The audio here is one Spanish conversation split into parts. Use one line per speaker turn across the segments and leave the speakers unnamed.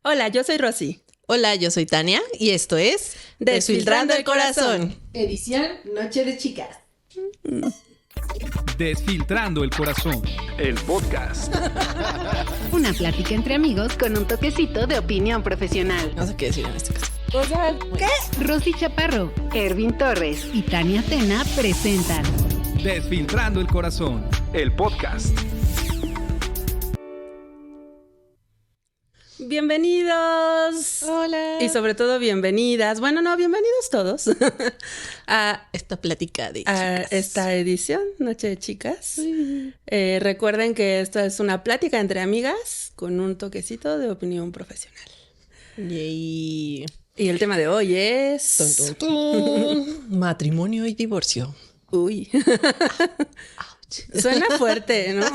Hola, yo soy Rosy.
Hola, yo soy Tania y esto es
Desfiltrando el Corazón.
Edición Noche de Chicas.
Desfiltrando el Corazón, el podcast.
Una plática entre amigos con un toquecito de opinión profesional.
No sé qué decir en este caso.
O sea, ¿qué?
Rosy Chaparro, Ervin Torres y Tania Tena presentan
Desfiltrando el Corazón, el podcast.
Bienvenidos.
Hola.
Y sobre todo bienvenidas. Bueno, no, bienvenidos todos a
Esta plática de
a
chicas.
esta edición, Noche de Chicas. Recuerden que esta es una plática entre amigas con un toquecito de opinión profesional.
Yay.
Y el tema de hoy es...
Tun, tun, tun. Matrimonio y divorcio.
Uy. Suena fuerte, ¿no?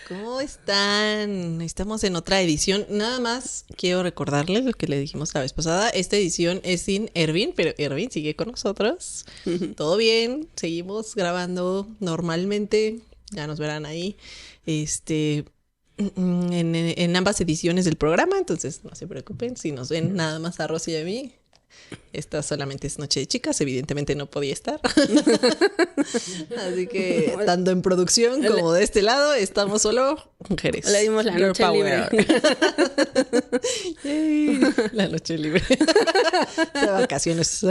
¿Cómo están? Estamos en otra edición. Nada más quiero recordarles lo que le dijimos la vez pasada. Esta edición es sin Ervin, pero Ervin sigue con nosotros. Todo bien, seguimos grabando normalmente. Ya nos verán ahí. En ambas ediciones del programa, entonces no se preocupen. Si nos ven nada más a Rosy y a mí, esta solamente es Noche de Chicas, evidentemente no podía estar. Así que tanto en producción como de este lado estamos solo mujeres.
Le dimos la
Girl
noche
power.
libre.
Yay, la noche libre. De vacaciones.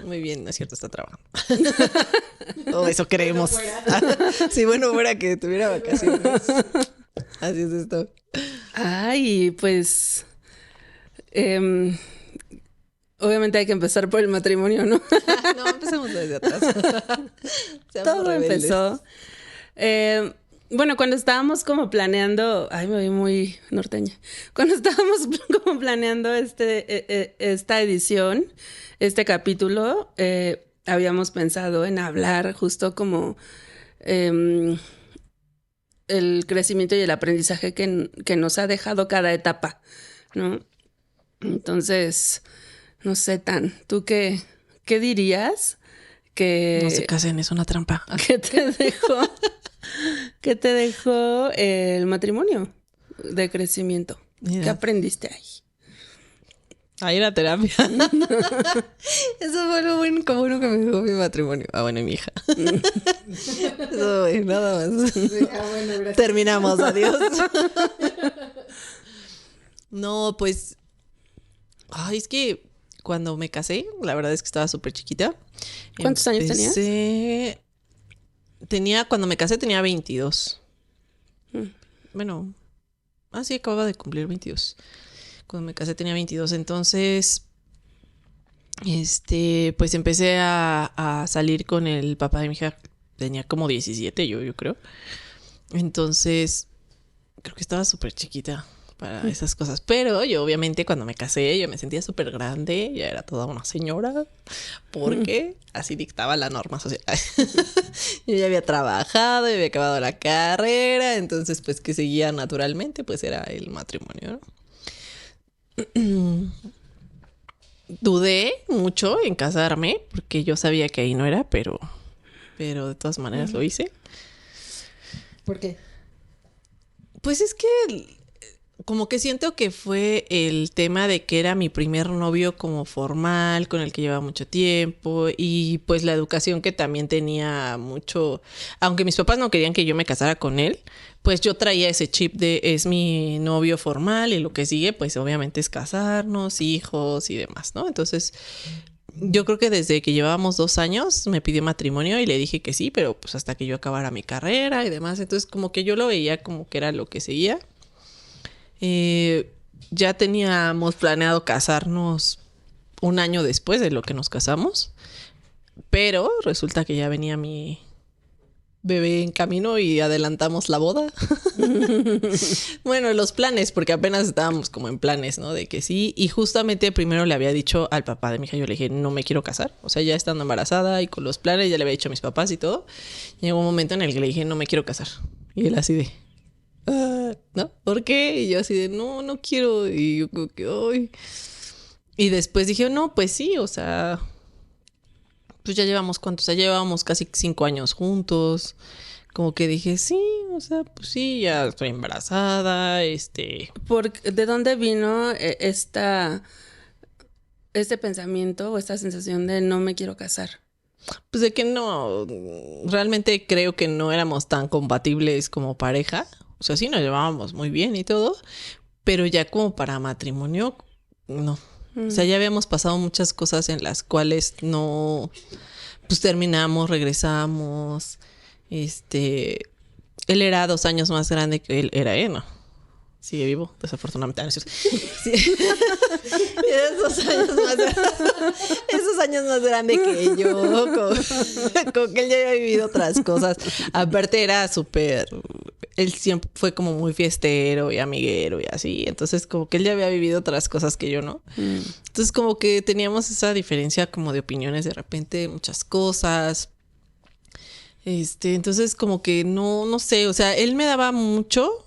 Muy bien, no es cierto, está trabajando. O eso creemos. Si bueno fuera que tuviera vacaciones. Así es esto.
Ay, pues... obviamente hay que empezar por el matrimonio, ¿no?
No, empecemos desde atrás. Seamos
Todo
rebeldes.
empezó. Bueno, cuando estábamos como planeando... Ay, me vi muy norteña. Cuando estábamos como planeando esta edición, este capítulo, habíamos pensado en hablar justo como... el crecimiento y el aprendizaje que nos ha dejado cada etapa, ¿no? Entonces, no sé, ¿tú qué dirías que...
No se casen, es una trampa.
¿Qué te dejó el matrimonio de crecimiento?
Mira.
¿Qué aprendiste ahí?
A ir a terapia. Eso fue lo bueno que me dejó mi matrimonio. Ah, bueno, y mi hija. Eso fue nada más.
Bueno, gracias.
Terminamos, adiós. No, pues... Ay, es que cuando me casé, la verdad es que estaba súper chiquita.
¿Cuántos años tenías?
Cuando me casé tenía 22. Bueno, sí, acababa de cumplir 22. Cuando me casé tenía 22, entonces, pues empecé a salir con el papá de mi hija. Tenía como 17, yo creo. Entonces, creo que estaba súper chiquita para esas cosas. Pero yo, obviamente, cuando me casé, yo me sentía súper grande. Ya era toda una señora. Porque así dictaba la norma social. Yo ya había trabajado, ya había acabado la carrera. Entonces, pues, que seguía naturalmente, pues, era el matrimonio, ¿no? Dudé mucho en casarme. Porque yo sabía que ahí no era, pero de todas maneras lo hice.
¿Por qué?
Pues es que como que siento que fue el tema de que era mi primer novio como formal, con el que llevaba mucho tiempo, y pues la educación que también tenía mucho, aunque mis papás no querían que yo me casara con él, pues yo traía ese chip de es mi novio formal y lo que sigue pues obviamente es casarnos, hijos y demás, ¿no? Entonces yo creo que desde que llevábamos 2 años me pidió matrimonio y le dije que sí, pero pues hasta que yo acabara mi carrera y demás, entonces como que yo lo veía como que era lo que seguía. Ya teníamos planeado casarnos 1 año después de lo que nos casamos, pero resulta que ya venía mi bebé en camino y adelantamos la boda. Bueno, los planes, porque apenas estábamos como en planes, ¿no? De que sí, y justamente primero le había dicho al papá de mi hija, yo le dije, no me quiero casar, o sea, ya estando embarazada y con los planes, ya le había dicho a mis papás y todo, y llegó un momento en el que le dije, no me quiero casar, y él así de... ¿no? ¿Por qué? Y yo así de, no quiero. Y yo como que, ay. Y después dije, no, pues sí, o sea, pues ya llevamos, ¿cuántos? Ya llevábamos casi 5 años juntos. como que dije, sí, o sea, pues sí, ya estoy embarazada,
¿De dónde vino este pensamiento o esta sensación de no me quiero casar?
pues de que no, realmente creo que no éramos tan compatibles como pareja. O sea, sí nos llevábamos muy bien y todo, pero ya como para matrimonio, no. O sea, ya habíamos pasado muchas cosas en las cuales no, pues terminamos, regresamos. Él era 2 años más grande que él era, ¿no? Sigue vivo, desafortunadamente. No, sí. Esos años más grande que yo, como que él ya había vivido otras cosas. Aparte era súper, él siempre fue como muy fiestero y amiguero y así. Entonces como que él ya había vivido otras cosas que yo no. Entonces como que teníamos esa diferencia como de opiniones de repente, muchas cosas. Entonces como que no sé, o sea, él me daba mucho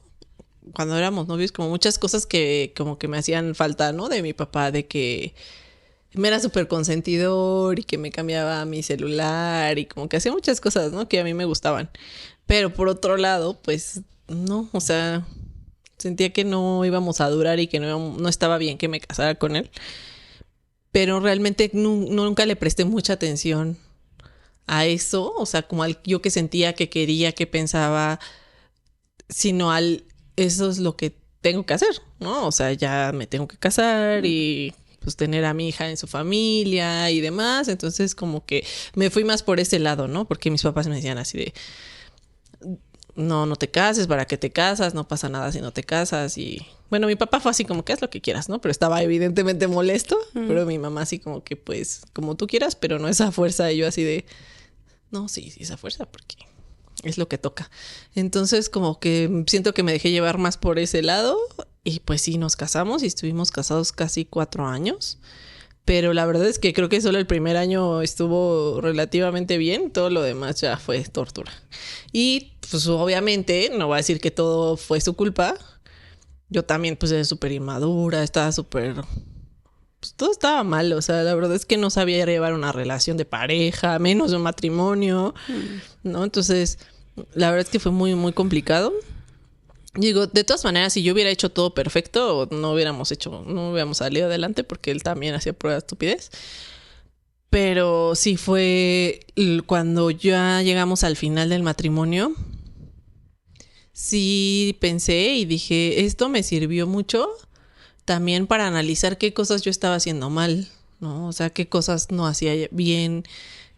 cuando éramos novios, como muchas cosas que como que me hacían falta, ¿no? De mi papá, de que me era súper consentidor y que me cambiaba mi celular y como que hacía muchas cosas, ¿no? Que a mí me gustaban. Pero por otro lado, pues no, o sea, sentía que no íbamos a durar y que no estaba bien que me casara con él. Pero realmente nunca le presté mucha atención a eso, o sea, como al yo que sentía, que quería, que pensaba, sino eso es lo que tengo que hacer, ¿no? O sea, ya me tengo que casar y pues tener a mi hija en su familia y demás. Entonces como que me fui más por ese lado, ¿no? Porque mis papás me decían así de, no te cases, ¿para qué te casas? No pasa nada si no te casas. Y bueno, mi papá fue así como que haz lo que quieras, ¿no? Pero estaba evidentemente molesto, pero mi mamá así como que pues como tú quieras, pero no esa fuerza. Y yo así de, no, sí, esa fuerza, porque es lo que toca. Entonces como que siento que me dejé llevar más por ese lado y pues sí, nos casamos y estuvimos casados casi 4 años. Pero la verdad es que creo que solo el primer año estuvo relativamente bien, todo lo demás ya fue tortura. Y pues obviamente no voy a decir que todo fue su culpa. Yo también pues era súper inmadura, estaba súper... Pues todo estaba mal, o sea, la verdad es que no sabía llevar una relación de pareja, menos de un matrimonio, ¿no? Entonces, la verdad es que fue muy, muy complicado. Digo, de todas maneras, si yo hubiera hecho todo perfecto, no hubiéramos salido adelante porque él también hacía pruebas de estupidez. Pero sí fue cuando ya llegamos al final del matrimonio, sí pensé y dije, esto me sirvió mucho también para analizar qué cosas yo estaba haciendo mal, ¿no? O sea, qué cosas no hacía bien,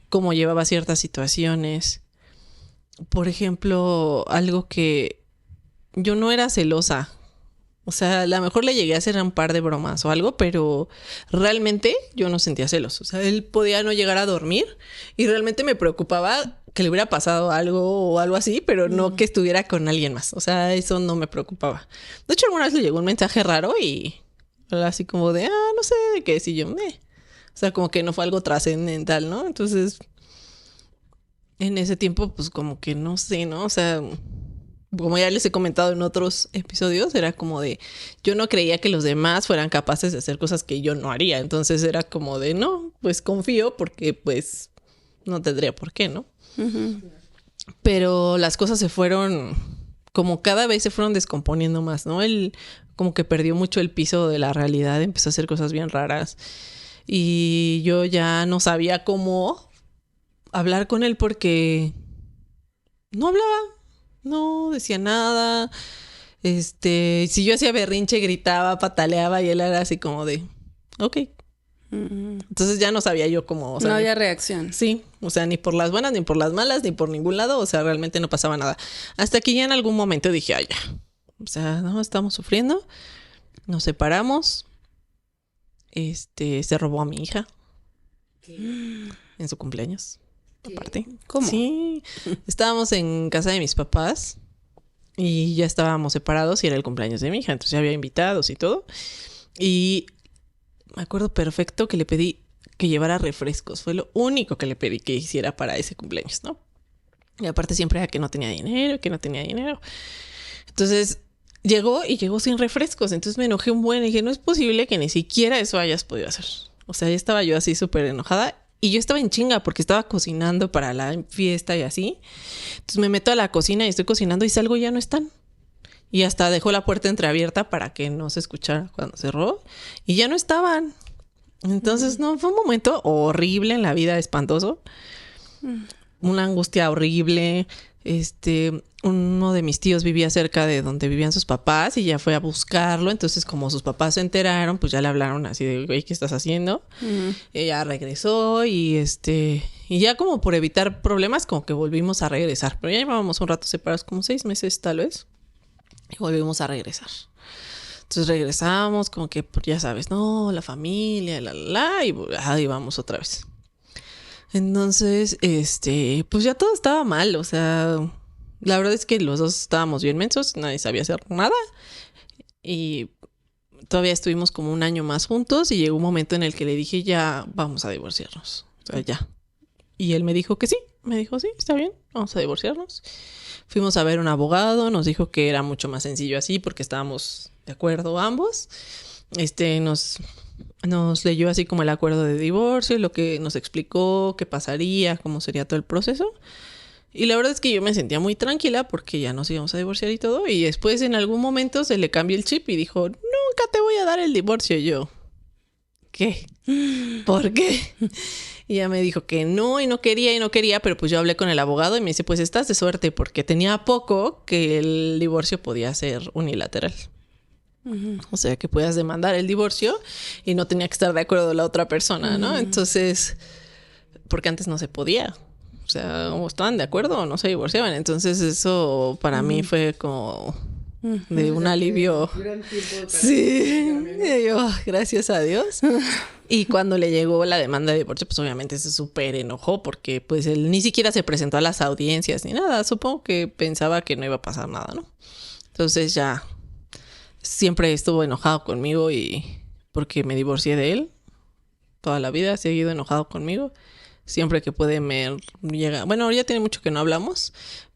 cómo llevaba ciertas situaciones. Por ejemplo, algo que yo no era celosa. O sea, a lo mejor le llegué a hacer un par de bromas o algo, pero realmente yo no sentía celos. O sea, él podía no llegar a dormir y realmente me preocupaba que le hubiera pasado algo o algo así, pero no que estuviera con alguien más. O sea, eso no me preocupaba. De hecho, alguna vez le llegó un mensaje raro y así como de, no sé de qué, si yo, O sea, como que no fue algo trascendental, ¿no? Entonces, en ese tiempo, pues como que no sé, ¿no? O sea, como ya les he comentado en otros episodios, era como de, yo no creía que los demás fueran capaces de hacer cosas que yo no haría. Entonces era como de, no, pues confío porque pues no tendría por qué, ¿no? Uh-huh. Pero las cosas se fueron, como cada vez se fueron descomponiendo más, ¿no? Él como que perdió mucho el piso de la realidad, empezó a hacer cosas bien raras. Y yo ya no sabía cómo hablar con él porque no hablaba. No decía nada. Si yo hacía berrinche, gritaba, pataleaba y él era así como de, ok. Entonces ya no sabía yo cómo... O sea,
no había reacción.
Sí, o sea, ni por las buenas, ni por las malas, ni por ningún lado. O sea, realmente no pasaba nada. Hasta que ya en algún momento dije, ya. O sea, no, estamos sufriendo. Nos separamos. Se robó a mi hija. ¿Qué? En su cumpleaños. Aparte.
¿Cómo?
Sí. Estábamos en casa de mis papás y ya estábamos separados y era el cumpleaños de mi hija. Entonces ya había invitados y todo. Y me acuerdo perfecto que le pedí que llevara refrescos. Fue lo único que le pedí que hiciera para ese cumpleaños, ¿no? Y aparte siempre era que no tenía dinero, Entonces llegó sin refrescos. Entonces me enojé un buen y dije, no es posible que ni siquiera eso hayas podido hacer. O sea, ya estaba yo así súper enojada. Y yo estaba en chinga porque estaba cocinando para la fiesta y así. Entonces me meto a la cocina y estoy cocinando y salgo y ya no están. Y hasta dejó la puerta entreabierta para que no se escuchara cuando cerró. Y ya no estaban. Entonces, no, fue un momento horrible en la vida, espantoso. Una angustia horrible. Uno de mis tíos vivía cerca de donde vivían sus papás y ya fue a buscarlo. Entonces, como sus papás se enteraron, pues ya le hablaron así de, güey, ¿qué estás haciendo? Ella regresó y ya como por evitar problemas, como que volvimos a regresar. Pero ya llevábamos un rato separados, como 6 meses tal vez. Y volvimos a regresar. Entonces regresamos, como que, ya sabes, no, la familia, y vamos otra vez. Entonces, pues ya todo estaba mal, o sea, la verdad es que los dos estábamos bien mensos, nadie sabía hacer nada. Y todavía estuvimos como 1 año más juntos y llegó un momento en el que le dije, ya vamos a divorciarnos, o sea, ya. Y él me dijo que sí, sí, está bien, vamos a divorciarnos. Fuimos a ver un abogado, nos dijo que era mucho más sencillo así porque estábamos de acuerdo ambos. Nos leyó así como el acuerdo de divorcio, lo que nos explicó, qué pasaría, cómo sería todo el proceso. Y la verdad es que yo me sentía muy tranquila porque ya nos íbamos a divorciar y todo. Y después en algún momento se le cambió el chip y dijo, nunca te voy a dar el divorcio. Y yo, ¿qué? ¿Por qué? Y ella me dijo que no, y no quería, pero pues yo hablé con el abogado y me dice, pues estás de suerte porque tenía poco que el divorcio podía ser unilateral. O sea, que puedas demandar el divorcio y no tenía que estar de acuerdo la otra persona, ¿no? Entonces, porque antes no se podía. O sea, o estaban de acuerdo o no se divorciaban. Entonces, eso para mí fue como de un alivio. Sí, y yo, gracias a Dios. Y cuando le llegó la demanda de divorcio, pues obviamente se súper enojó porque pues él ni siquiera se presentó a las audiencias ni nada. Supongo que pensaba que no iba a pasar nada, ¿no? Entonces ya siempre estuvo enojado conmigo y porque me divorcié de él. Toda la vida ha seguido enojado conmigo. Siempre que puede me llega... Bueno, ya tiene mucho que no hablamos,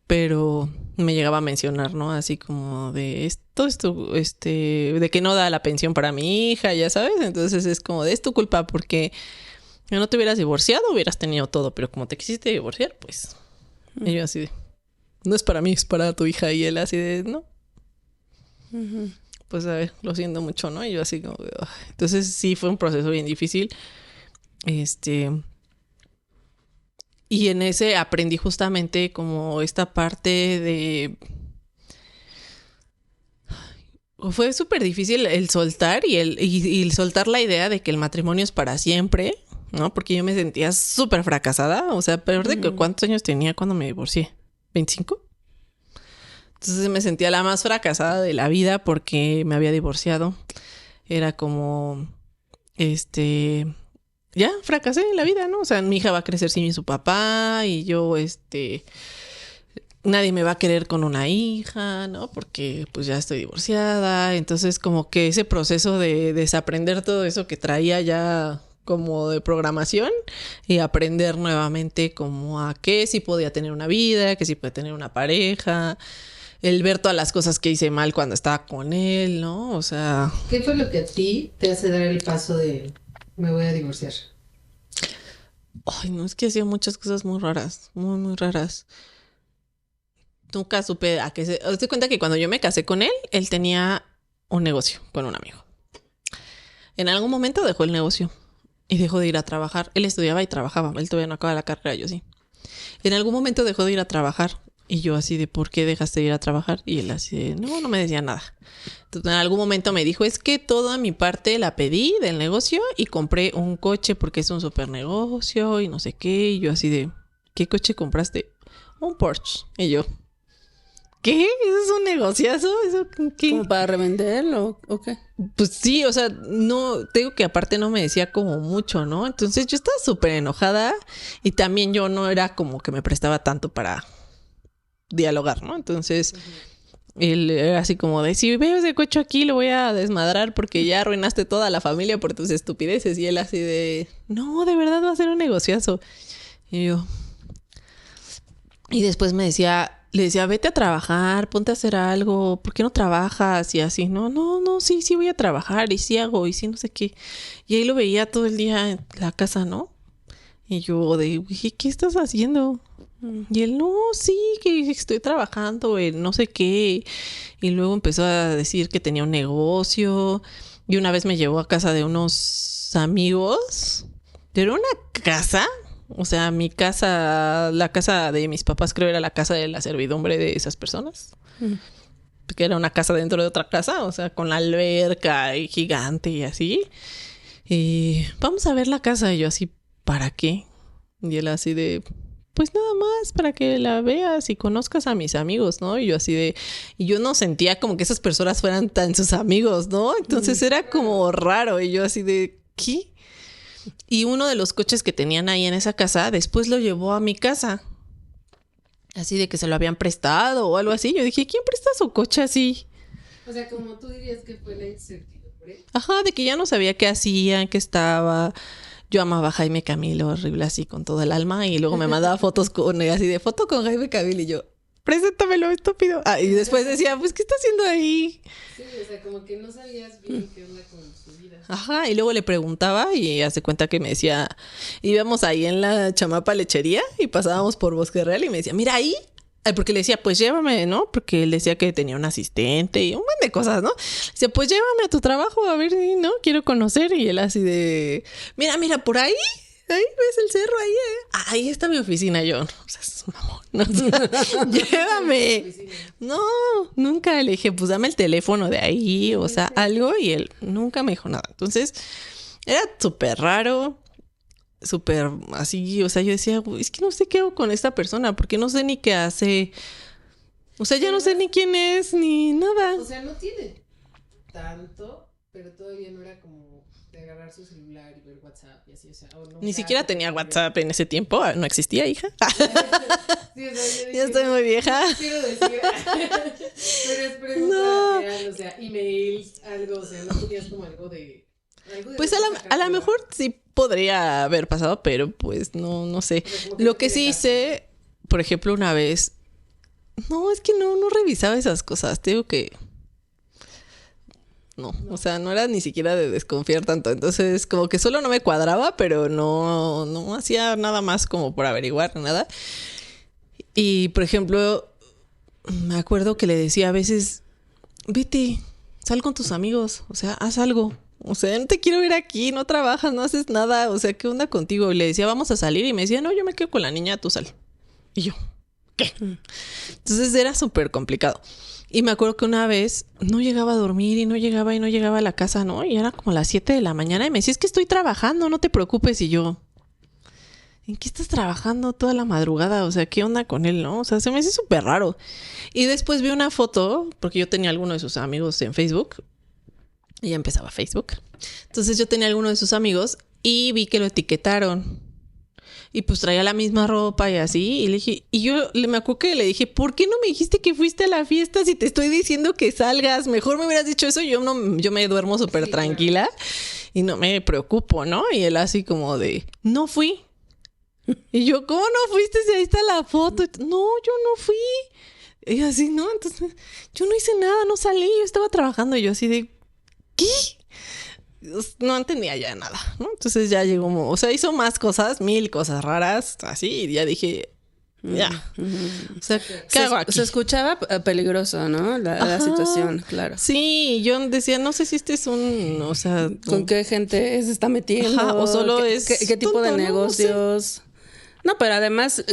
pero me llegaba a mencionar, ¿no? Así como de esto, de que no da la pensión para mi hija, ya sabes. Entonces es como de, es tu culpa porque si no te hubieras divorciado, hubieras tenido todo. Pero como te quisiste divorciar, pues... Y yo así de, no es para mí, es para tu hija. Y él así de, no. Pues a ver, lo siento mucho, ¿no? Y yo así como... Entonces sí fue un proceso bien difícil. Y en ese aprendí justamente como esta parte de... Fue súper difícil el soltar y soltar la idea de que el matrimonio es para siempre, ¿no? Porque yo me sentía súper fracasada. O sea, peor de que ¿cuántos años tenía cuando me divorcié? ¿25? Entonces me sentía la más fracasada de la vida porque me había divorciado. Era como... ya fracasé en la vida, ¿no? O sea, mi hija va a crecer sin su papá y yo, nadie me va a querer con una hija, ¿no? Porque pues ya estoy divorciada. Entonces como que ese proceso de desaprender todo eso que traía ya como de programación y aprender nuevamente como a que sí podía tener una vida, que sí puede tener una pareja, el ver todas las cosas que hice mal cuando estaba con él, ¿no? O sea...
¿Qué fue lo que a ti te hace dar el paso de me voy a divorciar?
Ay, no, es que hacía muchas cosas muy raras, muy, muy raras. Nunca supe a qué se... Os doy cuenta que cuando yo me casé con él, él tenía un negocio con un amigo. En algún momento dejó el negocio y dejó de ir a trabajar. Él estudiaba y trabajaba. Él todavía no acaba la carrera, yo sí. En algún momento dejó de ir a trabajar. Y yo así de, ¿por qué dejaste de ir a trabajar? Y él así de, no me decía nada. Entonces, en algún momento me dijo, es que toda mi parte la pedí del negocio y compré un coche porque es un súper negocio y no sé qué. Y yo así de, ¿qué coche compraste? Un Porsche. Y yo, ¿qué? ¿Eso es un negociazo? ¿Eso qué?
¿Como para revenderlo o qué?
Pues sí, o sea, no, te digo que aparte no me decía como mucho, ¿no? Entonces yo estaba súper enojada y también yo no era como que me prestaba tanto para dialogar, ¿no? Entonces, él era así como de, si veo ese coche aquí lo voy a desmadrar porque ya arruinaste toda la familia por tus estupideces. Y él así de, no, de verdad va a ser un negociazo. Y yo... Y después le decía, vete a trabajar, ponte a hacer algo, ¿por qué no trabajas? Y así, no, sí voy a trabajar y sí hago y sí no sé qué. Y ahí lo veía todo el día en la casa, ¿no? Y yo dije, ¿qué estás haciendo? Y él, no, sí, que estoy trabajando en no sé qué. Y luego empezó a decir que tenía un negocio. Y una vez me llevó a casa de unos amigos. Pero una casa, o sea, mi casa, la casa de mis papás creo era la casa de la servidumbre de esas personas. Que era una casa dentro de otra casa, o sea, con la alberca y gigante y así. Y vamos a ver la casa. Y yo así, ¿para qué? Y él así de, pues nada más para que la veas y conozcas a mis amigos, ¿no? Y yo así de, y yo no sentía como que esas personas fueran tan sus amigos, ¿no? Entonces era como raro. Y yo así de, ¿qué? Y uno de los coches que tenían ahí en esa casa, después lo llevó a mi casa. Así de que se lo habían prestado o algo así. Yo dije, ¿quién presta su coche así?
O sea, como tú dirías que fue la incertidumbre.
Ajá, de que ya no sabía qué hacían, qué estaba. Yo amaba a Jaime Camilo, horrible así, con todo el alma. Y luego me mandaba fotos con así de foto con Jaime Camilo. Y yo, preséntamelo, estúpido. Y después decía, pues, ¿qué está haciendo ahí?
Sí, o sea, como que no sabías bien qué onda con su vida.
Ajá, y luego le preguntaba y hace cuenta que me decía, íbamos ahí en la Chamapa Lechería y pasábamos por Bosque Real y me decía, mira ahí, porque le decía, pues llévame, ¿no? Porque él decía que tenía un asistente y un montón de cosas, ¿no? Decía, pues llévame a tu trabajo, a ver, ¿no? Quiero conocer. Y él así de, mira, por ahí ves el cerro, ahí está mi oficina. Yo, o sea, es un mamón, ¿no? Llévame. No, nunca le dije, pues dame el teléfono de ahí, o sea, algo. Y él nunca me dijo nada. Entonces, era súper raro, súper así, o sea, yo decía, es que no sé qué hago con esta persona, porque no sé ni qué hace. O sea, ya no sé ni quién es, ni nada.
O sea, no tiene tanto, pero todavía no era como de agarrar su celular y ver WhatsApp y así, o sea,
Ni siquiera tenía WhatsApp en ese tiempo, no existía, hija.
Sí, o sea, yo dije,
Ya estoy muy vieja.
Quiero decir, pero es pregunta real, o sea, emails, algo, o sea, no tenías como algo de
pues a lo mejor sí podría haber pasado, pero pues no sé. Lo que sí hice, por ejemplo, una vez, no, es que no revisaba esas cosas, te digo que no, o sea, no era ni siquiera de desconfiar tanto. Entonces, como que solo no me cuadraba, pero no hacía nada más como por averiguar nada. Y, por ejemplo, me acuerdo que le decía a veces, vete, sal con tus amigos, o sea, haz algo. O sea, no te quiero ver aquí, no trabajas, no haces nada, o sea, ¿qué onda contigo? Y le decía, vamos a salir, y me decía, no, yo me quedo con la niña, tú sal. Y yo, ¿qué? Entonces era súper complicado. Y me acuerdo que una vez no llegaba a dormir y no llegaba a la casa, ¿no? Y era como las 7 de la mañana y me decía, es que estoy trabajando, no te preocupes. Y yo, ¿en qué estás trabajando toda la madrugada? O sea, ¿qué onda con él, no? O sea, se me hace súper raro. Y después vi una foto, porque yo tenía alguno de sus amigos en Facebook. Y ya empezaba Facebook. Entonces yo tenía alguno de sus amigos y vi que lo etiquetaron. Y pues traía la misma ropa y así. Y le dije, y yo me acuerdo que le dije, ¿por qué no me dijiste que fuiste a la fiesta si te estoy diciendo que salgas? Mejor me hubieras dicho eso. Yo me duermo súper tranquila y no me preocupo, ¿no? Y él así como de, no fui. Y yo, ¿cómo no fuiste si ahí está la foto? No, yo no fui. Y así, ¿no? Entonces, yo no hice nada, no salí, yo estaba trabajando. Y yo así de, ¿qué? No entendía ya nada, ¿no? Entonces ya llegó, o sea, hizo más cosas, 1000 cosas raras, así, y ya dije, ya. O sea, ¿qué hago aquí?
Se escuchaba peligroso, ¿no? La situación, claro.
Sí, yo decía, no sé si este es o sea...
¿Con qué gente se está metiendo?
Ajá, o solo
¿Qué tipo de negocios? No, pero además,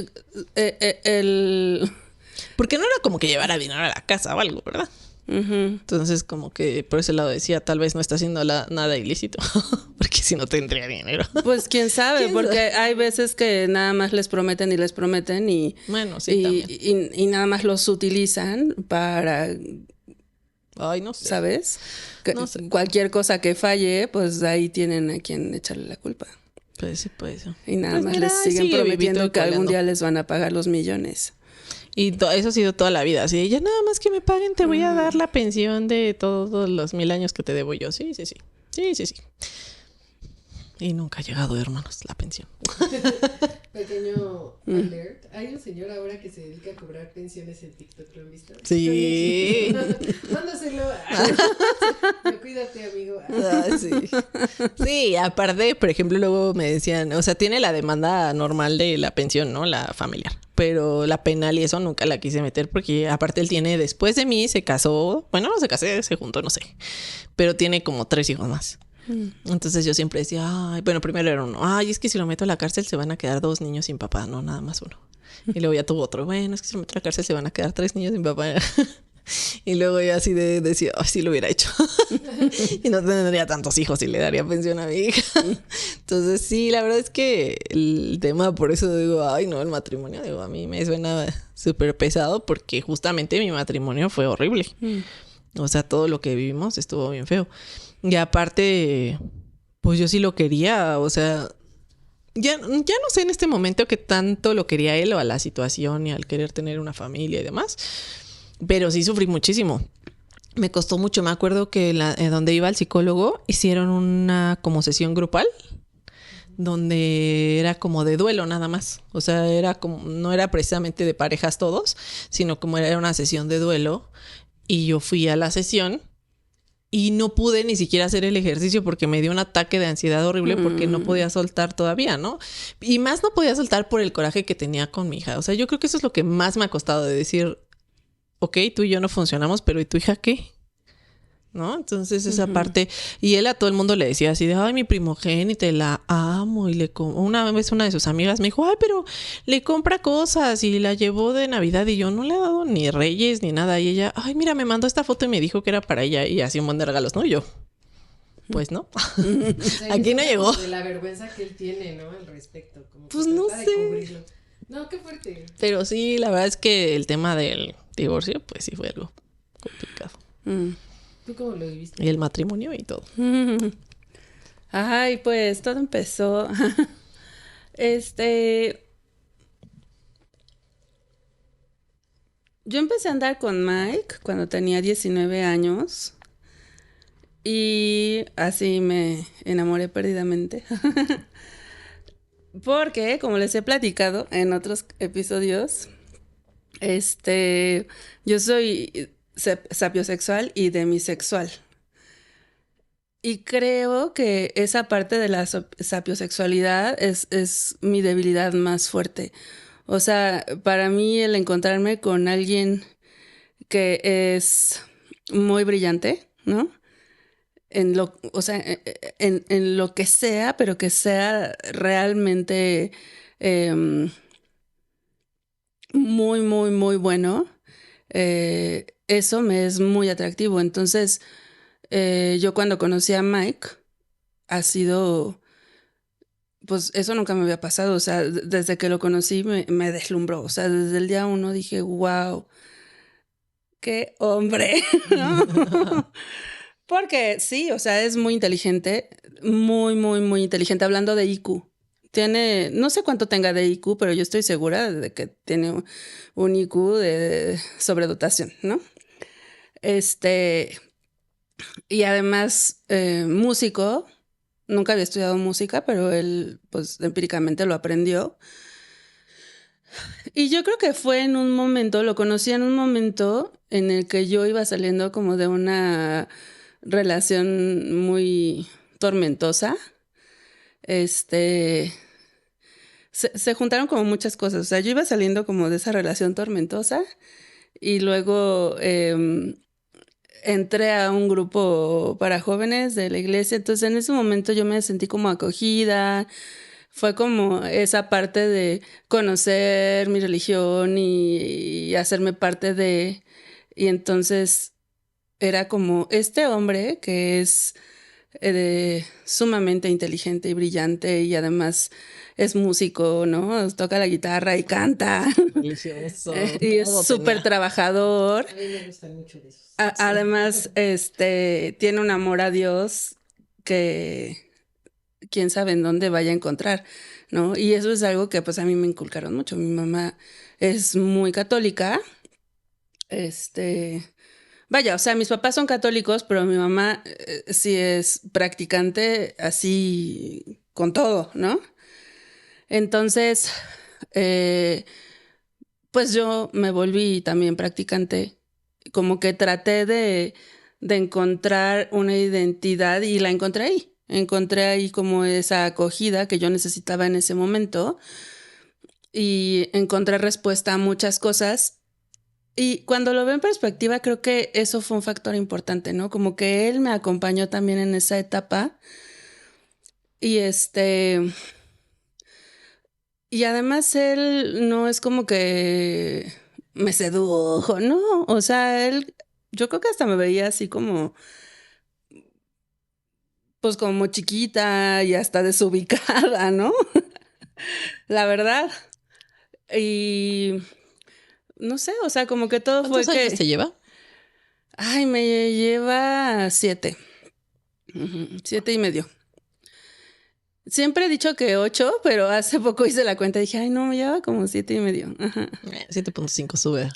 porque no era como que llevara dinero a la casa o algo, ¿verdad? Entonces como que por ese lado decía, tal vez no está haciendo nada ilícito, porque si no tendría dinero.
Pues quién sabe, porque hay veces que nada más les prometen y
bueno, sí, también.
Y nada más los utilizan para,
ay, no sé,
¿sabes?
No sé.
Cualquier cosa que falle, pues ahí tienen a quien echarle la culpa.
Puede ser.
Y nada
pues
más
mira,
les siguen prometiendo que algún
coleando.
día les van a pagar los millones.
Y eso ha sido toda la vida. Así, ya nada más que me paguen, te voy a dar la pensión de todos los 1000 años que te debo yo. Sí. Y nunca ha llegado, hermanos, la pensión.
Pequeño alert. Hay un señor ahora que se dedica a cobrar pensiones en TikTok, ¿lo han visto?
Sí.
Mándaselo. Cuídate, amigo.
Ah, sí. Sí, aparte, por ejemplo, luego me decían, o sea, tiene la demanda normal de la pensión, ¿no? La familiar. Pero la penal y eso nunca la quise meter porque aparte él tiene, después de mí, se casó, bueno, no se casó, se juntó, no sé. Pero tiene como 3 hijos más. Entonces yo siempre decía, ay, bueno, primero era uno, ay, es que si lo meto a la cárcel se van a quedar 2 niños sin papá, no, nada más uno. Y luego ya tuvo otro, bueno, es que si lo meto a la cárcel se van a quedar 3 niños sin papá. Y luego ya así decía, ay, sí lo hubiera hecho. Y no tendría tantos hijos y le daría pensión a mi hija. Entonces sí, la verdad es que el tema, por eso digo, ay, no, el matrimonio, digo, a mí me suena súper pesado porque justamente mi matrimonio fue horrible. O sea, todo lo que vivimos estuvo bien feo. Y aparte, pues yo sí lo quería, o sea, ya no sé en este momento qué tanto lo quería él o a la situación y al querer tener una familia y demás, pero sí sufrí muchísimo. Me costó mucho, me acuerdo que donde iba al psicólogo hicieron una como sesión grupal donde era como de duelo nada más. O sea, era como, no era precisamente de parejas todos, sino como era una sesión de duelo. Y yo fui a la sesión y no pude ni siquiera hacer el ejercicio porque me dio un ataque de ansiedad horrible porque no podía soltar todavía, ¿no? Y más no podía soltar por el coraje que tenía con mi hija. O sea, yo creo que eso es lo que más me ha costado de decir, ok, tú y yo no funcionamos, pero ¿y tu hija qué? ¿No? Entonces esa parte, y él a todo el mundo le decía así de, ay, mi primogénita, la amo, y una vez una de sus amigas me dijo, ay, pero le compra cosas y la llevó de Navidad y yo no le he dado ni reyes ni nada, y ella, ay, mira, me mandó esta foto y me dijo que era para ella y así un montón de regalos, ¿no? Y yo, pues no,
O sea,
aquí no llegó.
De la vergüenza que él tiene, ¿no? Al respecto. Como que
Pues no
trata de
sé.
cubrirlo. No, qué fuerte.
Pero sí, la verdad es que el tema del divorcio, pues sí fue algo complicado.
¿Tú cómo lo viviste?
Y el matrimonio y todo.
Ay, pues todo empezó. Yo empecé a andar con Mike cuando tenía 19 años y así me enamoré perdidamente. Porque, como les he platicado en otros episodios, yo soy sapiosexual y demisexual. Y creo que esa parte de la sapiosexualidad es mi debilidad más fuerte. O sea, para mí el encontrarme con alguien que es muy brillante, ¿no? O sea, en lo que sea, pero que sea realmente muy, muy, muy bueno, eso me es muy atractivo. Entonces, yo cuando conocí a Mike, ha sido, pues eso nunca me había pasado. O sea, desde que lo conocí me deslumbró. O sea, desde el día 1 dije, wow, qué hombre, ¿no? Porque sí, o sea, es muy inteligente, muy, muy, muy inteligente, hablando de IQ. Tiene, no sé cuánto tenga de IQ, pero yo estoy segura de que tiene un IQ de sobredotación, ¿no? Y además, músico, nunca había estudiado música, pero él, pues, empíricamente lo aprendió. Y yo creo que fue en un momento, lo conocí en un momento en el que yo iba saliendo como de una relación muy tormentosa. Se juntaron como muchas cosas. O sea, yo iba saliendo como de esa relación tormentosa y luego entré a un grupo para jóvenes de la iglesia. Entonces, en ese momento yo me sentí como acogida. Fue como esa parte de conocer mi religión y hacerme parte de... Y entonces era como este hombre que es sumamente inteligente y brillante y además es músico, ¿no? Toca la guitarra y canta.
Religioso.
Y es súper trabajador.
A mí me gustan mucho de esos.
Además, tiene un amor a Dios que quién sabe en dónde vaya a encontrar, ¿no? Y eso es algo que pues a mí me inculcaron mucho. Mi mamá es muy católica. Vaya, o sea, mis papás son católicos, pero mi mamá sí es practicante así con todo, ¿no? Entonces, pues yo me volví también practicante. Como que traté de encontrar una identidad y la encontré ahí. Encontré ahí como esa acogida que yo necesitaba en ese momento y encontré respuesta a muchas cosas. Y cuando lo veo en perspectiva, creo que eso fue un factor importante, ¿no? Como que él me acompañó también en esa etapa. Y y además él no es como que me sedujo, ¿no? O sea, él, yo creo que hasta me veía así como, pues como chiquita y hasta desubicada, ¿no? La verdad. Y no sé, o sea, como que todo fue
¿Cuántos años
que...
te lleva?
Ay, me lleva 7. 7 y medio. Siempre he dicho que 8, pero hace poco hice la cuenta y dije, ay, no, me lleva como 7 y medio. Ajá.
7.5 sube.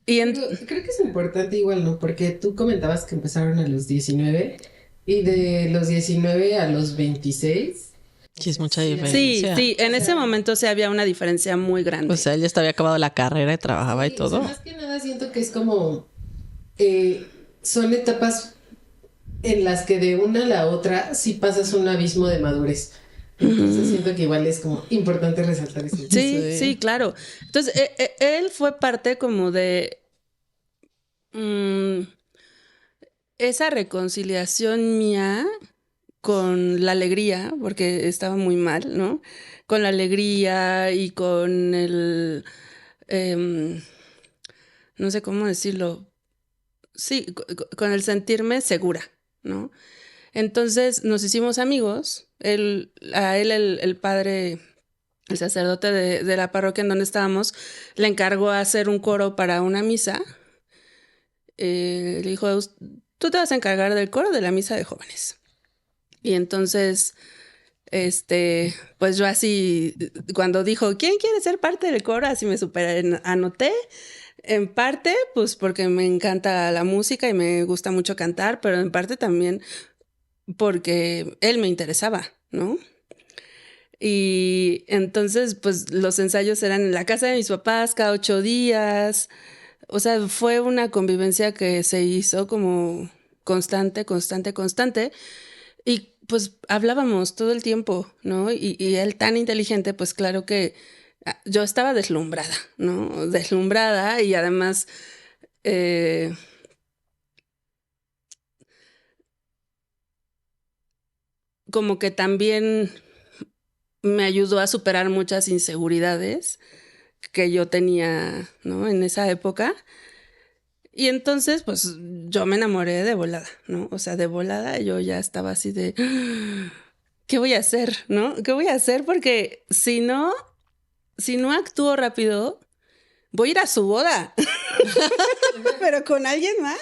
Y
Pero creo que es importante igual, ¿no? Porque tú comentabas que empezaron a los 19 y de los 19 a los 26.
Sí, es mucha
sí,
diferencia.
sí, en ese momento sí había una diferencia muy grande.
O sea, él ya había acabado la carrera y trabajaba y
Sí,
todo.
o sea, más que nada siento que es como... son etapas en las que de una a la otra sí pasas un abismo de madurez. Entonces siento que igual es como importante resaltar eso.
Sí, claro. Entonces, él fue parte como de esa reconciliación mía con la alegría, porque estaba muy mal, ¿no? Con la alegría y con el, no sé cómo decirlo, sí, con el sentirme segura, ¿no? Entonces nos hicimos amigos, a él el padre, el sacerdote de la parroquia en donde estábamos, le encargó hacer un coro para una misa. Le dijo, tú te vas a encargar del coro de la misa de jóvenes. Y entonces, pues yo así, cuando dijo, ¿quién quiere ser parte del coro? Así me super anoté. En parte, pues porque me encanta la música y me gusta mucho cantar, pero en parte también porque él me interesaba, ¿no? Y entonces, pues los ensayos eran en la casa de mis papás cada 8 días. O sea, fue una convivencia que se hizo como constante. Y pues hablábamos todo el tiempo, ¿no? Y él tan inteligente, pues claro que yo estaba deslumbrada, ¿no? Deslumbrada y además... como que también me ayudó a superar muchas inseguridades que yo tenía, ¿no? En esa época. Y entonces, pues, yo me enamoré de volada, ¿no? O sea, de volada yo ya estaba así de, ¿qué voy a hacer, no? ¿Qué voy a hacer? Porque si no actúo rápido, voy a ir a su boda. Pero con alguien más.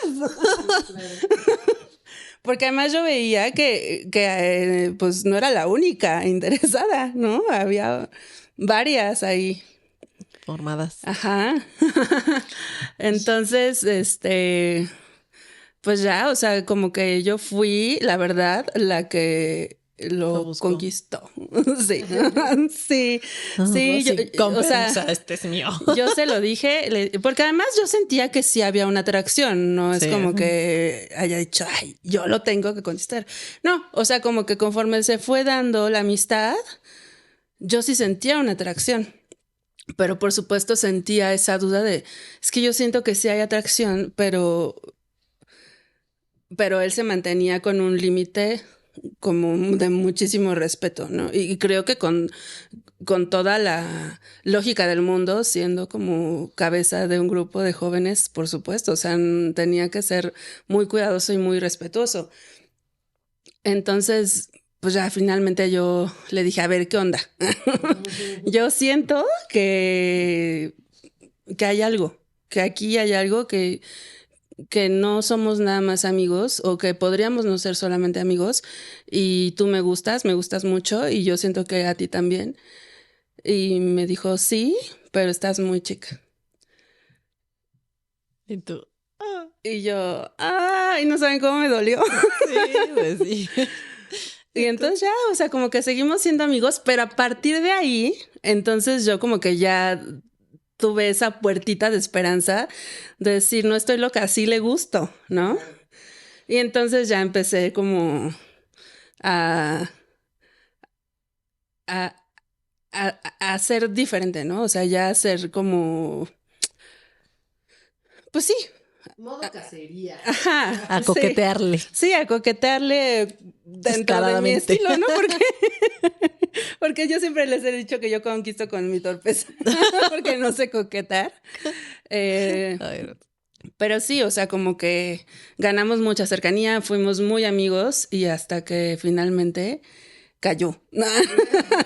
Porque además yo veía que pues no era la única interesada, ¿no? Había varias ahí.
Formadas.
Ajá. Entonces, pues ya, o sea, como que yo fui, la verdad, la que lo conquistó. Sí, sí, sí.
O sea, este es mío.
Yo se lo dije, porque además yo sentía que sí había una atracción, no es como que haya dicho, ay, yo lo tengo que conquistar. No, o sea, como que conforme se fue dando la amistad, yo sí sentía una atracción. Pero por supuesto sentía esa duda de, es que yo siento que sí hay atracción, pero él se mantenía con un límite como de muchísimo respeto, ¿no? Y creo que con toda la lógica del mundo, siendo como cabeza de un grupo de jóvenes, por supuesto, o sea, tenía que ser muy cuidadoso y muy respetuoso. Entonces, pues ya finalmente yo le dije, a ver, ¿qué onda? Yo siento que hay algo, que aquí hay algo que no somos nada más amigos o que podríamos no ser solamente amigos y tú me gustas mucho y yo siento que a ti también. Y me dijo, sí, pero estás muy chica.
Y tú,
Y yo, y no saben cómo me dolió.
Sí, pues sí.
Y entonces ya, o sea, como que seguimos siendo amigos, pero a partir de ahí, entonces yo como que ya tuve esa puertita de esperanza de decir, no estoy loca, sí le gusto, ¿no? Y entonces ya empecé como a, a, a ser diferente, ¿no? O sea, ya a ser como, pues sí.
Modo cacería.
Ajá.
A coquetearle.
Sí, a coquetearle dentro de mi
Descaradamente.
estilo, ¿no? Porque yo siempre les he dicho que yo conquisto con mi torpeza, porque no sé coquetear.
Ay, no.
Pero sí, o sea, como que ganamos mucha cercanía, fuimos muy amigos y hasta que finalmente cayó.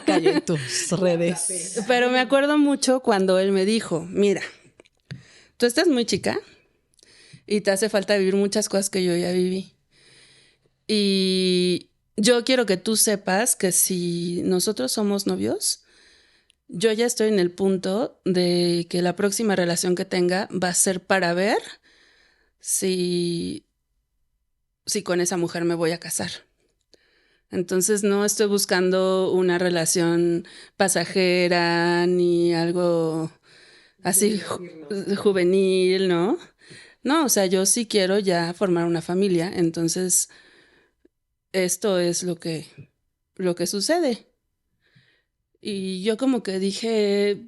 Cayó en tus redes.
Pero me acuerdo mucho cuando él me dijo, mira, tú estás muy chica y te hace falta vivir muchas cosas que yo ya viví. Y yo quiero que tú sepas que si nosotros somos novios, yo ya estoy en el punto de que la próxima relación que tenga va a ser para ver si con esa mujer me voy a casar. Entonces no estoy buscando una relación pasajera ni algo así juvenil, ¿no? No, o sea, yo sí quiero ya formar una familia, entonces esto es lo que sucede. Y yo como que dije,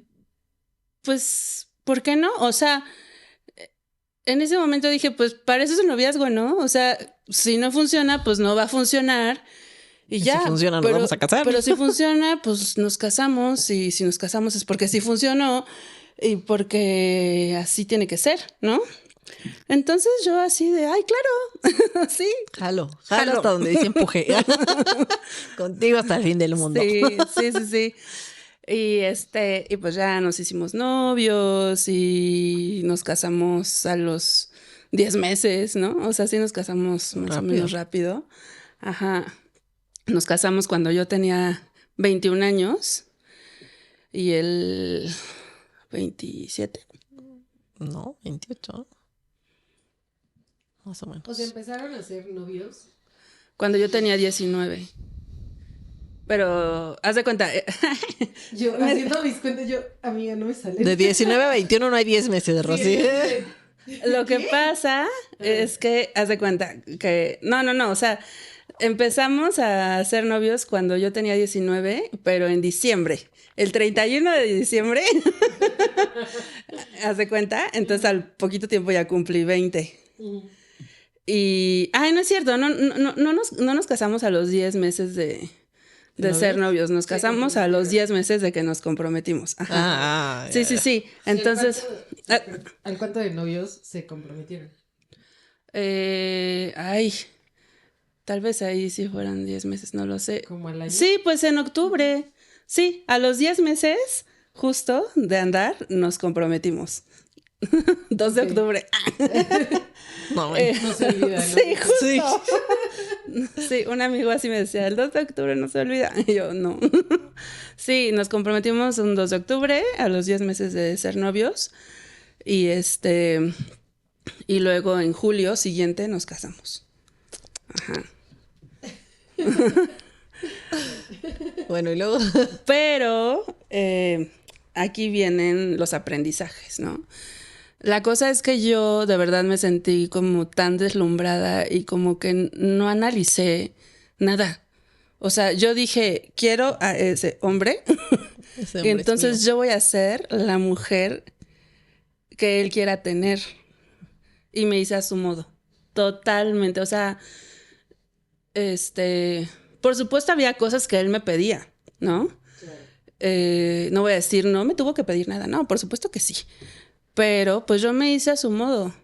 pues, ¿por qué no? O sea, en ese momento dije, pues para eso es el noviazgo, ¿no? O sea, si no funciona, pues no va a funcionar. Y ya.
Si funciona, nos vamos a casar.
Pero si funciona, pues nos casamos. Y si nos casamos es porque sí funcionó y porque así tiene que ser, ¿no? Entonces yo así de, ay, claro, sí.
Jalo
Jalo.
hasta donde dice empuje. Contigo hasta el fin del mundo.
Sí. Y pues ya nos hicimos novios y nos casamos a los 10 meses, ¿no? O sea, sí nos casamos más o menos rápido. Ajá. Nos casamos cuando yo tenía 21 años y él 27.
No, 28. Más o menos.
O sea, empezaron a ser novios.
Cuando yo tenía 19. Pero, haz de cuenta.
Yo, haciendo mis cuentas, amiga, no me sale.
De 19 a 21 no hay 10 meses de Rosy.
Lo que pasa es que, haz de cuenta que. No, o sea. Empezamos a ser novios cuando yo tenía 19, pero en diciembre. El 31 de diciembre. ¿Haz de cuenta? Entonces al poquito tiempo ya cumplí 20. Y... Ay, no es cierto. No nos casamos a los 10 meses de ser novios. Nos casamos a los 10 meses de que nos comprometimos. Ajá. Sí. Entonces...
¿Al cuánto de novios se comprometieron?
Tal vez ahí sí fueran 10 meses, no lo sé.
¿Como al año?
Sí, pues en octubre. Sí, a los 10 meses, justo de andar, nos comprometimos. 2 de octubre.
No, bueno.
No se olvida, ¿no?
Sí, justo. Sí, un amigo así me decía, el 2 de octubre no se olvida. Y yo, no. Sí, nos comprometimos un 2 de octubre, a los 10 meses de ser novios. Y y luego en julio siguiente nos casamos. Ajá.
Bueno, y luego.
Pero aquí vienen los aprendizajes, ¿no? La cosa es que yo de verdad me sentí como tan deslumbrada y como que no analicé nada. O sea, yo dije, quiero a ese hombre,
Ese
y
hombre
entonces
es mío.
yo voy a ser la mujer que él quiera tener. Y me hice a su modo, totalmente. O sea, por supuesto había cosas que él me pedía, ¿no? No voy a decir, no me tuvo que pedir nada, no, por supuesto que sí. Pero pues yo me hice a su modo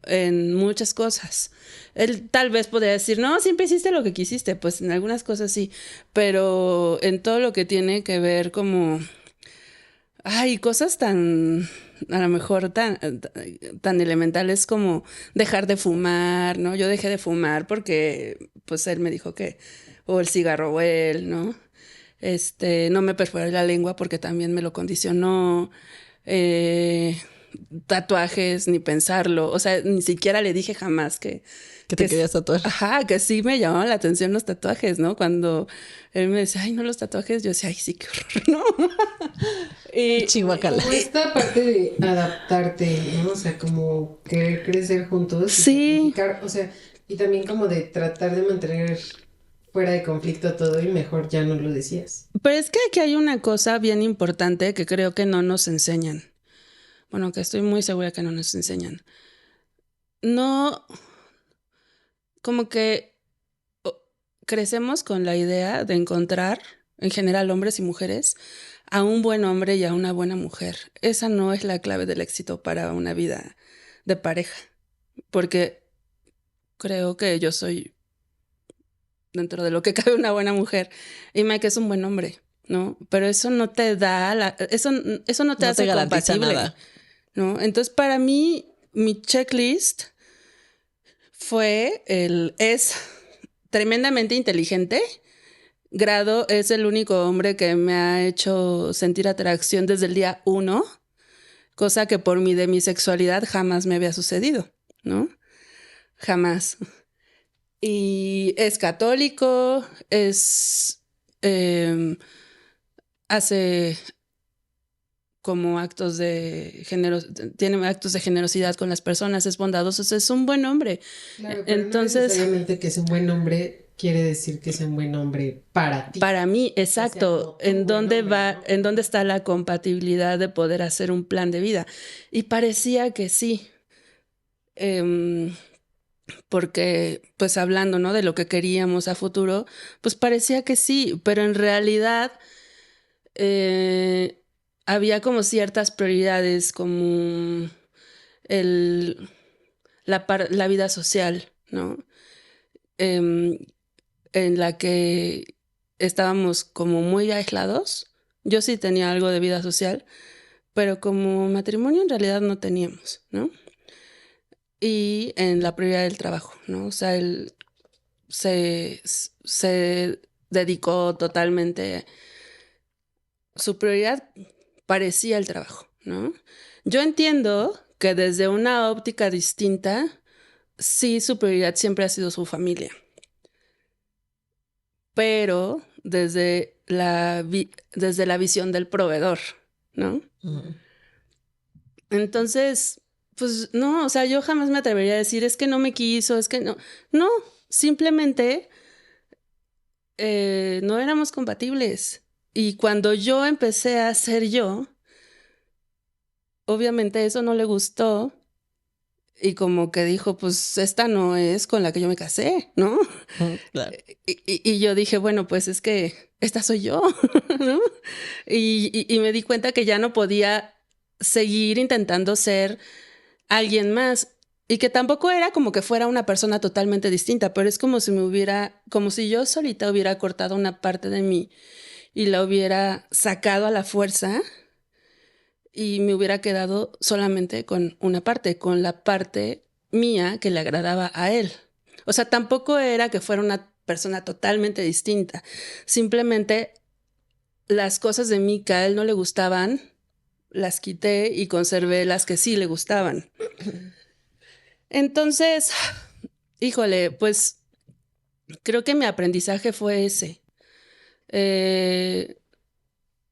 en muchas cosas. Él tal vez podría decir, no, siempre hiciste lo que quisiste, pues en algunas cosas sí, pero en todo lo que tiene que ver como, ay, cosas tan, a lo mejor tan elementales como dejar de fumar, ¿no? Yo dejé de fumar porque pues él me dijo que, o el cigarro o él, ¿no? No me perforé la lengua porque también me lo condicionó. tatuajes ni pensarlo. O sea, ni siquiera le dije jamás
Que te querías tatuar.
Ajá, que sí me llamaban la atención los tatuajes, ¿no? Cuando él me decía, ay, no, los tatuajes, yo decía, ay, sí, qué horror, ¿no? Y
Chihuacala.
Como esta parte de adaptarte, ¿no? O sea, como querer crecer juntos.
Sí.
O sea, y también como de tratar de mantener fuera de conflicto todo y mejor ya no lo decías.
Pero es que aquí hay una cosa bien importante que creo que no nos enseñan. Bueno, que estoy muy segura que no nos enseñan. No, como que crecemos con la idea de encontrar, en general hombres y mujeres, a un buen hombre y a una buena mujer. Esa no es la clave del éxito para una vida de pareja. Porque creo que yo soy, dentro de lo que cabe, una buena mujer. Y Mike es un buen hombre, ¿no? Pero eso no te da, eso no te hace
garantiza
compatible,
nada,
¿no? Entonces, para mí, mi checklist es tremendamente inteligente. Grado es el único hombre que me ha hecho sentir atracción desde el día 1, cosa que por mi demisexualidad jamás me había sucedido, ¿no? Jamás. Y es católico, hace como tiene actos de generosidad con las personas, es bondadoso, es un buen hombre.
Claro, pero
entonces,
no necesariamente que es un buen hombre quiere decir que es un buen hombre para ti.
Para mí, exacto.
O sea, no,
¿En dónde va,
¿no?
en dónde está la compatibilidad de poder hacer un plan de vida? Y parecía que sí. Porque, pues hablando, ¿no? De lo que queríamos a futuro, pues parecía que sí, pero en realidad había como ciertas prioridades, como la vida social, ¿no? En la que estábamos como muy aislados. Yo sí tenía algo de vida social, pero como matrimonio en realidad no teníamos, ¿no? Y en la prioridad del trabajo, ¿no? O sea, él se dedicó totalmente, su prioridad parecía el trabajo, ¿no? Yo entiendo que desde una óptica distinta, sí, su prioridad siempre ha sido su familia. Pero desde la visión del proveedor, ¿no?
Uh-huh.
Entonces, pues no, o sea, yo jamás me atrevería a decir, es que no me quiso, es que no. No, simplemente no éramos compatibles. Y cuando yo empecé a ser yo, obviamente eso no le gustó. Y como que dijo, pues esta no es con la que yo me casé, ¿no?
Claro.
Y yo dije, bueno, pues es que esta soy yo, ¿no? Y me di cuenta que ya no podía seguir intentando ser alguien más. Y que tampoco era como que fuera una persona totalmente distinta, pero es como si yo solita hubiera cortado una parte de mí y la hubiera sacado a la fuerza. Y me hubiera quedado solamente con una parte, con la parte mía que le agradaba a él. O sea, tampoco era que fuera una persona totalmente distinta. Simplemente las cosas de mí que a él no le gustaban, las quité y conservé las que sí le gustaban. Entonces, híjole, pues creo que mi aprendizaje fue ese.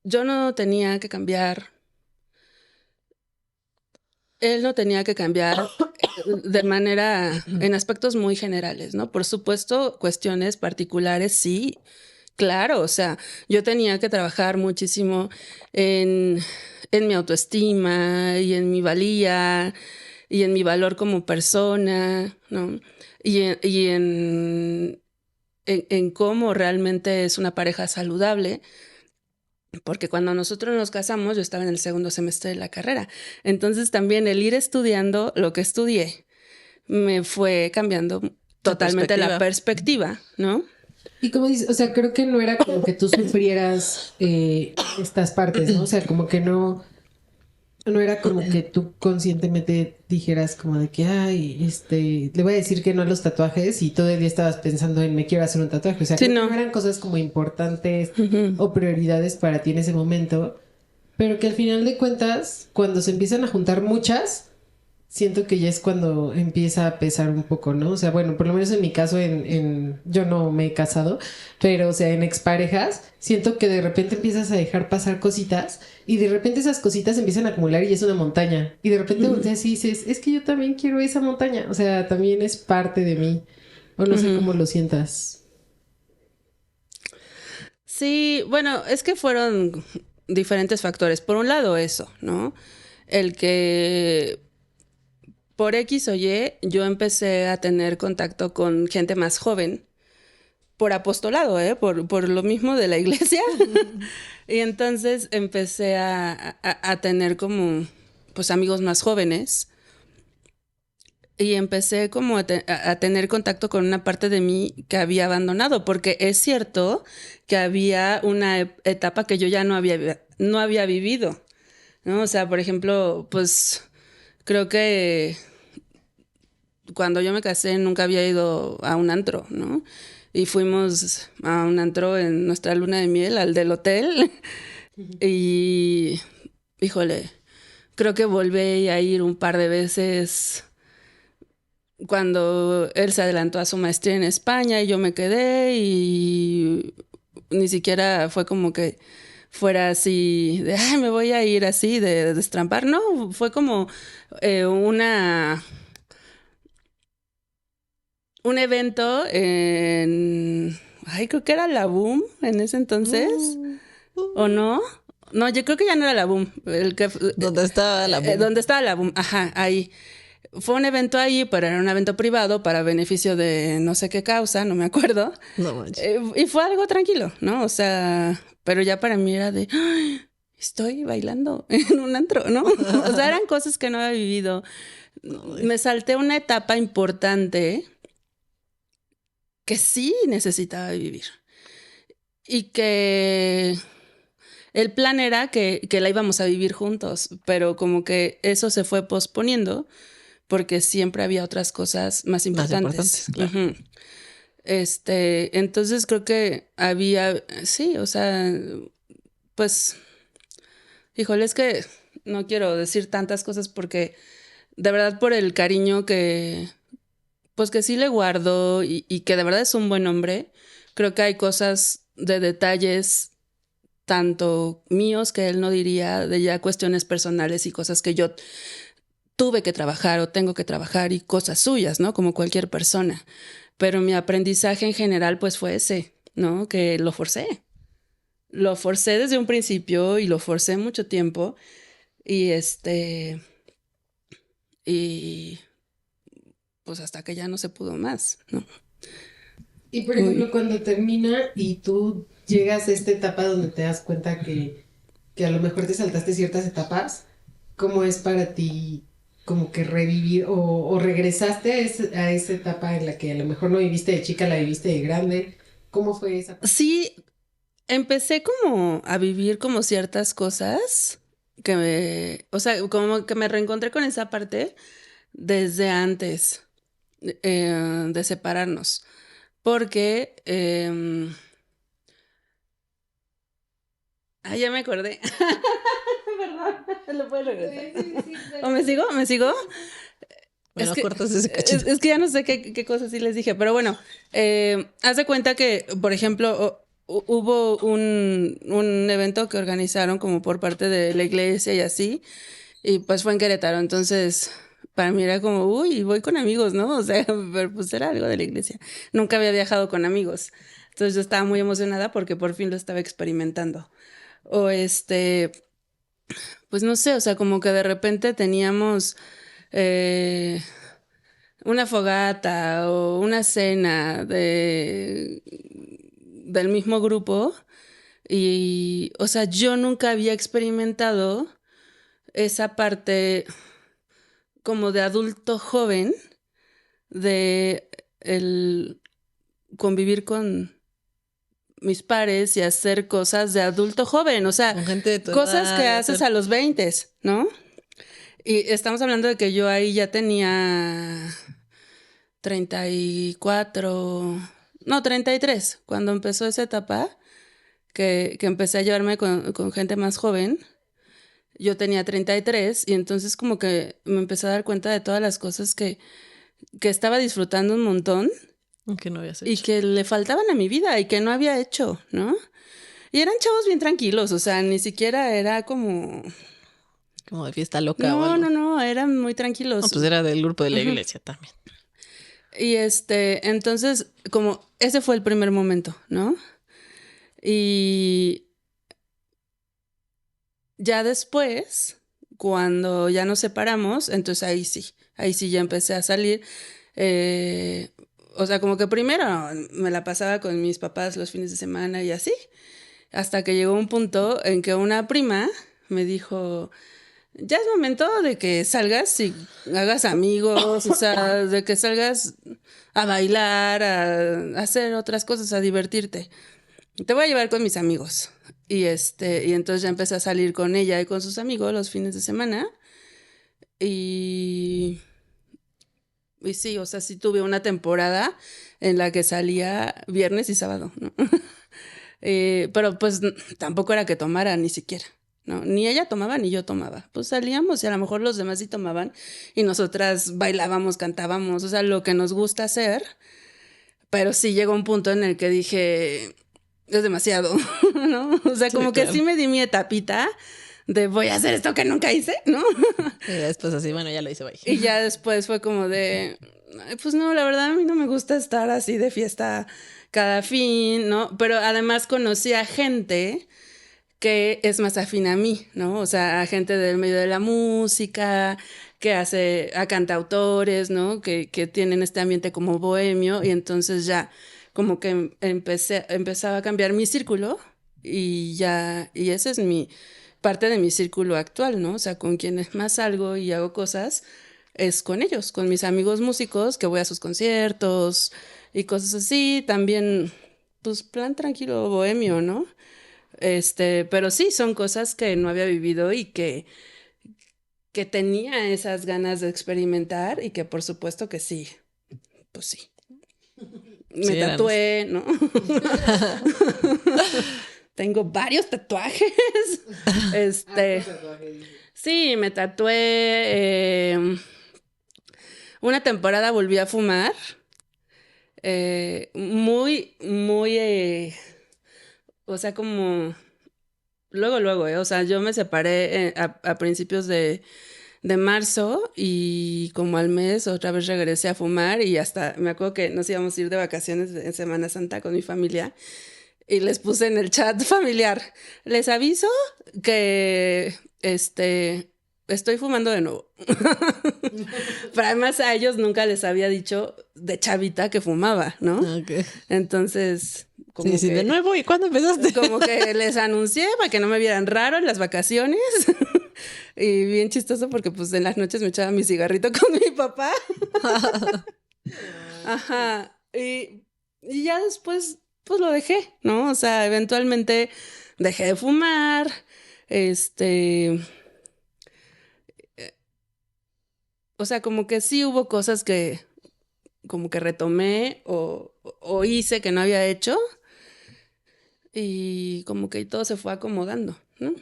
Yo no tenía que cambiar. Él no tenía que cambiar de manera, en aspectos muy generales, ¿no? Por supuesto, cuestiones particulares, sí, claro, o sea, yo tenía que trabajar muchísimo en mi autoestima y en mi valía y en mi valor como persona, ¿no? Y en cómo realmente es una pareja saludable. Porque cuando nosotros nos casamos, yo estaba en el segundo semestre de la carrera. Entonces también el ir estudiando lo que estudié me fue cambiando totalmente la perspectiva, ¿no?
Y como dices, o sea, creo que no era como que tú sufrieras estas partes, ¿no? O sea, como que no era como que tú conscientemente dijeras como de que, ay, le voy a decir que no a los tatuajes y todo el día estabas pensando en me quiero hacer un tatuaje. O sea,
Sí,
creo
no.
que no eran cosas como importantes o prioridades para ti en ese momento. pero que al final de cuentas, cuando se empiezan a juntar muchas, siento que ya es cuando empieza a pesar un poco, ¿no? O sea, bueno, por lo menos en mi caso, yo no me he casado, pero o sea, en exparejas, siento que de repente empiezas a dejar pasar cositas y de repente esas cositas empiezan a acumular y es una montaña. Y de repente volteas y dices, es que yo también quiero esa montaña. O sea, también es parte de mí. O no sé cómo lo sientas.
Sí, bueno, es que fueron diferentes factores. Por un lado eso, ¿no? El que por X o Y yo empecé a tener contacto con gente más joven por apostolado, por lo mismo de la iglesia. Y entonces empecé a tener como pues amigos más jóvenes y empecé como a tener contacto con una parte de mí que había abandonado, porque es cierto que había una etapa que yo ya no había vivido, ¿no? O sea, por ejemplo, pues creo que cuando yo me casé nunca había ido a un antro, ¿no? Y fuimos a un antro en nuestra luna de miel, al del hotel. Y, híjole, creo que volví a ir un par de veces cuando él se adelantó a su maestría en España y yo me quedé y ni siquiera fue como que fuera así de, ay, me voy a ir así de destrampar. No, fue como un evento ay, creo que era la Boom en ese entonces, ¿o no? No, yo creo que ya no era la Boom.
¿Dónde estaba la Boom?
Donde estaba la Boom, ajá, ahí. Fue un evento ahí, pero era un evento privado para beneficio de no sé qué causa, no me acuerdo.
No manches.
Y fue algo tranquilo, ¿no? O sea, pero ya para mí era de, "Ay, estoy bailando en un antro", ¿no? O sea, eran cosas que no había vivido. Me salté una etapa importante que sí necesitaba vivir. Y que el plan era que la íbamos a vivir juntos, pero como que eso se fue posponiendo porque siempre había otras cosas más importantes.
Claro.
Ujú. Entonces creo que había, sí, o sea, pues, híjole, es que no quiero decir tantas cosas porque de verdad por el cariño pues que sí le guardo y que de verdad es un buen hombre, creo que hay cosas de detalles tanto míos que él no diría, de ya cuestiones personales y cosas que yo tuve que trabajar o tengo que trabajar y cosas suyas, ¿no? Como cualquier persona. Pero mi aprendizaje en general pues fue ese, ¿no? Que lo forcé. Lo forcé desde un principio y lo forcé mucho tiempo y y pues hasta que ya no se pudo más, ¿no?
Y por ejemplo, cuando termina y tú llegas a esta etapa donde te das cuenta que a lo mejor te saltaste ciertas etapas, ¿cómo es para ti como que revivir o regresaste a esa etapa en la que a lo mejor no viviste de chica, la viviste de grande? ¿Cómo fue esa parte?
Sí, empecé como a vivir como ciertas cosas o sea, como que me reencontré con esa parte desde antes de separarnos. Porque, ya me acordé. Perdón, lo puedo regresar. ¿O me sigo? ¿Me sigo?
Bueno,
Es que,
cortas ese cachito.
es que ya no sé qué cosas sí les dije, pero bueno, haz de cuenta que, por ejemplo, hubo un evento que organizaron como por parte de la iglesia y así, y pues fue en Querétaro, entonces para mí era como, uy, voy con amigos, ¿no? O sea, pero pues era algo de la iglesia. Nunca había viajado con amigos, entonces yo estaba muy emocionada porque por fin lo estaba experimentando. O pues no sé, o sea, como que de repente teníamos una fogata o una cena del mismo grupo y, o sea, yo nunca había experimentado esa parte como de adulto joven de el convivir con mis pares y hacer cosas de adulto joven, o sea,
Con gente de tu
cosas
edad,
que
de
haces
hacer-
a los 20, ¿no? Y estamos hablando de que yo ahí ya tenía 34, no, 33, cuando empezó esa etapa, que empecé a llevarme con gente más joven. yo tenía 33 y entonces como que me empecé a dar cuenta de todas las cosas que estaba disfrutando un montón
Que no habías
y
hecho.
que le faltaban a mi vida y que no había hecho, ¿no? Y eran chavos bien tranquilos, o sea, ni siquiera era como...
Como de fiesta loca o algo.
No, eran muy tranquilos.
No, pues era del grupo de la iglesia también.
Y entonces, como ese fue el primer momento, ¿no? Y ya después, cuando ya nos separamos, entonces ahí sí ya empecé a salir. O sea, como que primero me la pasaba con mis papás los fines de semana y así, hasta que llegó un punto en que una prima me dijo, ya es momento de que salgas y hagas amigos, o sea, de que salgas a bailar, a hacer otras cosas, a divertirte. Te voy a llevar con mis amigos. Y entonces ya empecé a salir con ella y con sus amigos los fines de semana. Y sí, o sea, sí tuve una temporada en la que salía viernes y sábado, ¿no? Pero pues tampoco era que tomara ni siquiera, ¿no? Ni ella tomaba ni yo tomaba. Pues salíamos y a lo mejor los demás sí tomaban y nosotras bailábamos, cantábamos, o sea, lo que nos gusta hacer. Pero sí llegó un punto en el que dije, es demasiado, ¿no? O sea,
Sí,
como que
claro.
sí me di mi etapita de voy a hacer esto que nunca hice, ¿no?
Y después así, bueno, ya lo hice, bye.
Y ya después fue como de, "Ay, pues no, la verdad a mí no me gusta estar así de fiesta cada fin, ¿no? Pero además conocí a gente que es más afín a mí, ¿no? O sea, a gente del medio de la música, que hace a cantautores, ¿no? Que tienen este ambiente como bohemio y entonces ya como que empezaba a cambiar mi círculo y ya, y ese es parte de mi círculo actual, ¿no? O sea, con quienes más salgo y hago cosas es con ellos, con mis amigos músicos, que voy a sus conciertos y cosas así, también, pues plan tranquilo, bohemio, ¿no? Pero sí, son cosas que no había vivido y que tenía esas ganas de experimentar y que por supuesto que sí, pues sí. Me
Sí, eran-
tatué, ¿no? Tengo varios tatuajes. Sí, me tatué. Una temporada volví a fumar. Muy, muy, o sea, como luego, o sea, yo me separé a principios de marzo y como al mes otra vez regresé a fumar y hasta me acuerdo que nos íbamos a ir de vacaciones en Semana Santa con mi familia y les puse en el chat familiar, les aviso que estoy fumando de nuevo. Pero además a ellos nunca les había dicho de chavita que fumaba, ¿no?
Ok.
Entonces, como
Sí, sí,
que,
de nuevo, ¿y cuándo empezaste?
como que les anuncié para que no me vieran raro en las vacaciones. Y bien chistoso porque pues en las noches me echaba mi cigarrito con mi papá. Ajá. Y ya después pues lo dejé, ¿no? O sea, eventualmente dejé de fumar. O sea, como que sí hubo cosas que como que retomé o hice que no había hecho. Y como que todo se fue acomodando, ¿no?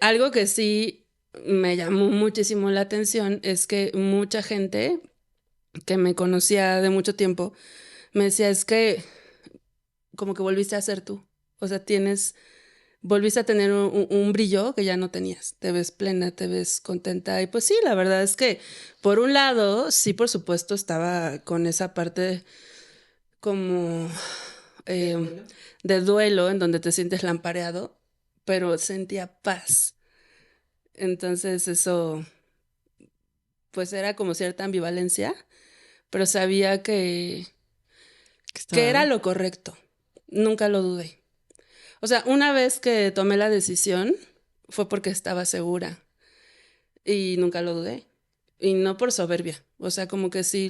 Algo que sí me llamó muchísimo la atención es que mucha gente que me conocía de mucho tiempo me decía, es que como que volviste a ser tú. O sea, volviste a tener un brillo que ya no tenías. Te ves plena, te ves contenta. Y pues sí, la verdad es que por un lado, sí, por supuesto, estaba con esa parte como de duelo en donde te sientes lampareado, pero sentía paz. Entonces eso, pues era como cierta ambivalencia, pero sabía que era lo correcto. Nunca lo dudé. O sea, una vez que tomé la decisión, fue porque estaba segura y nunca lo dudé. Y no por soberbia. O sea, como que sí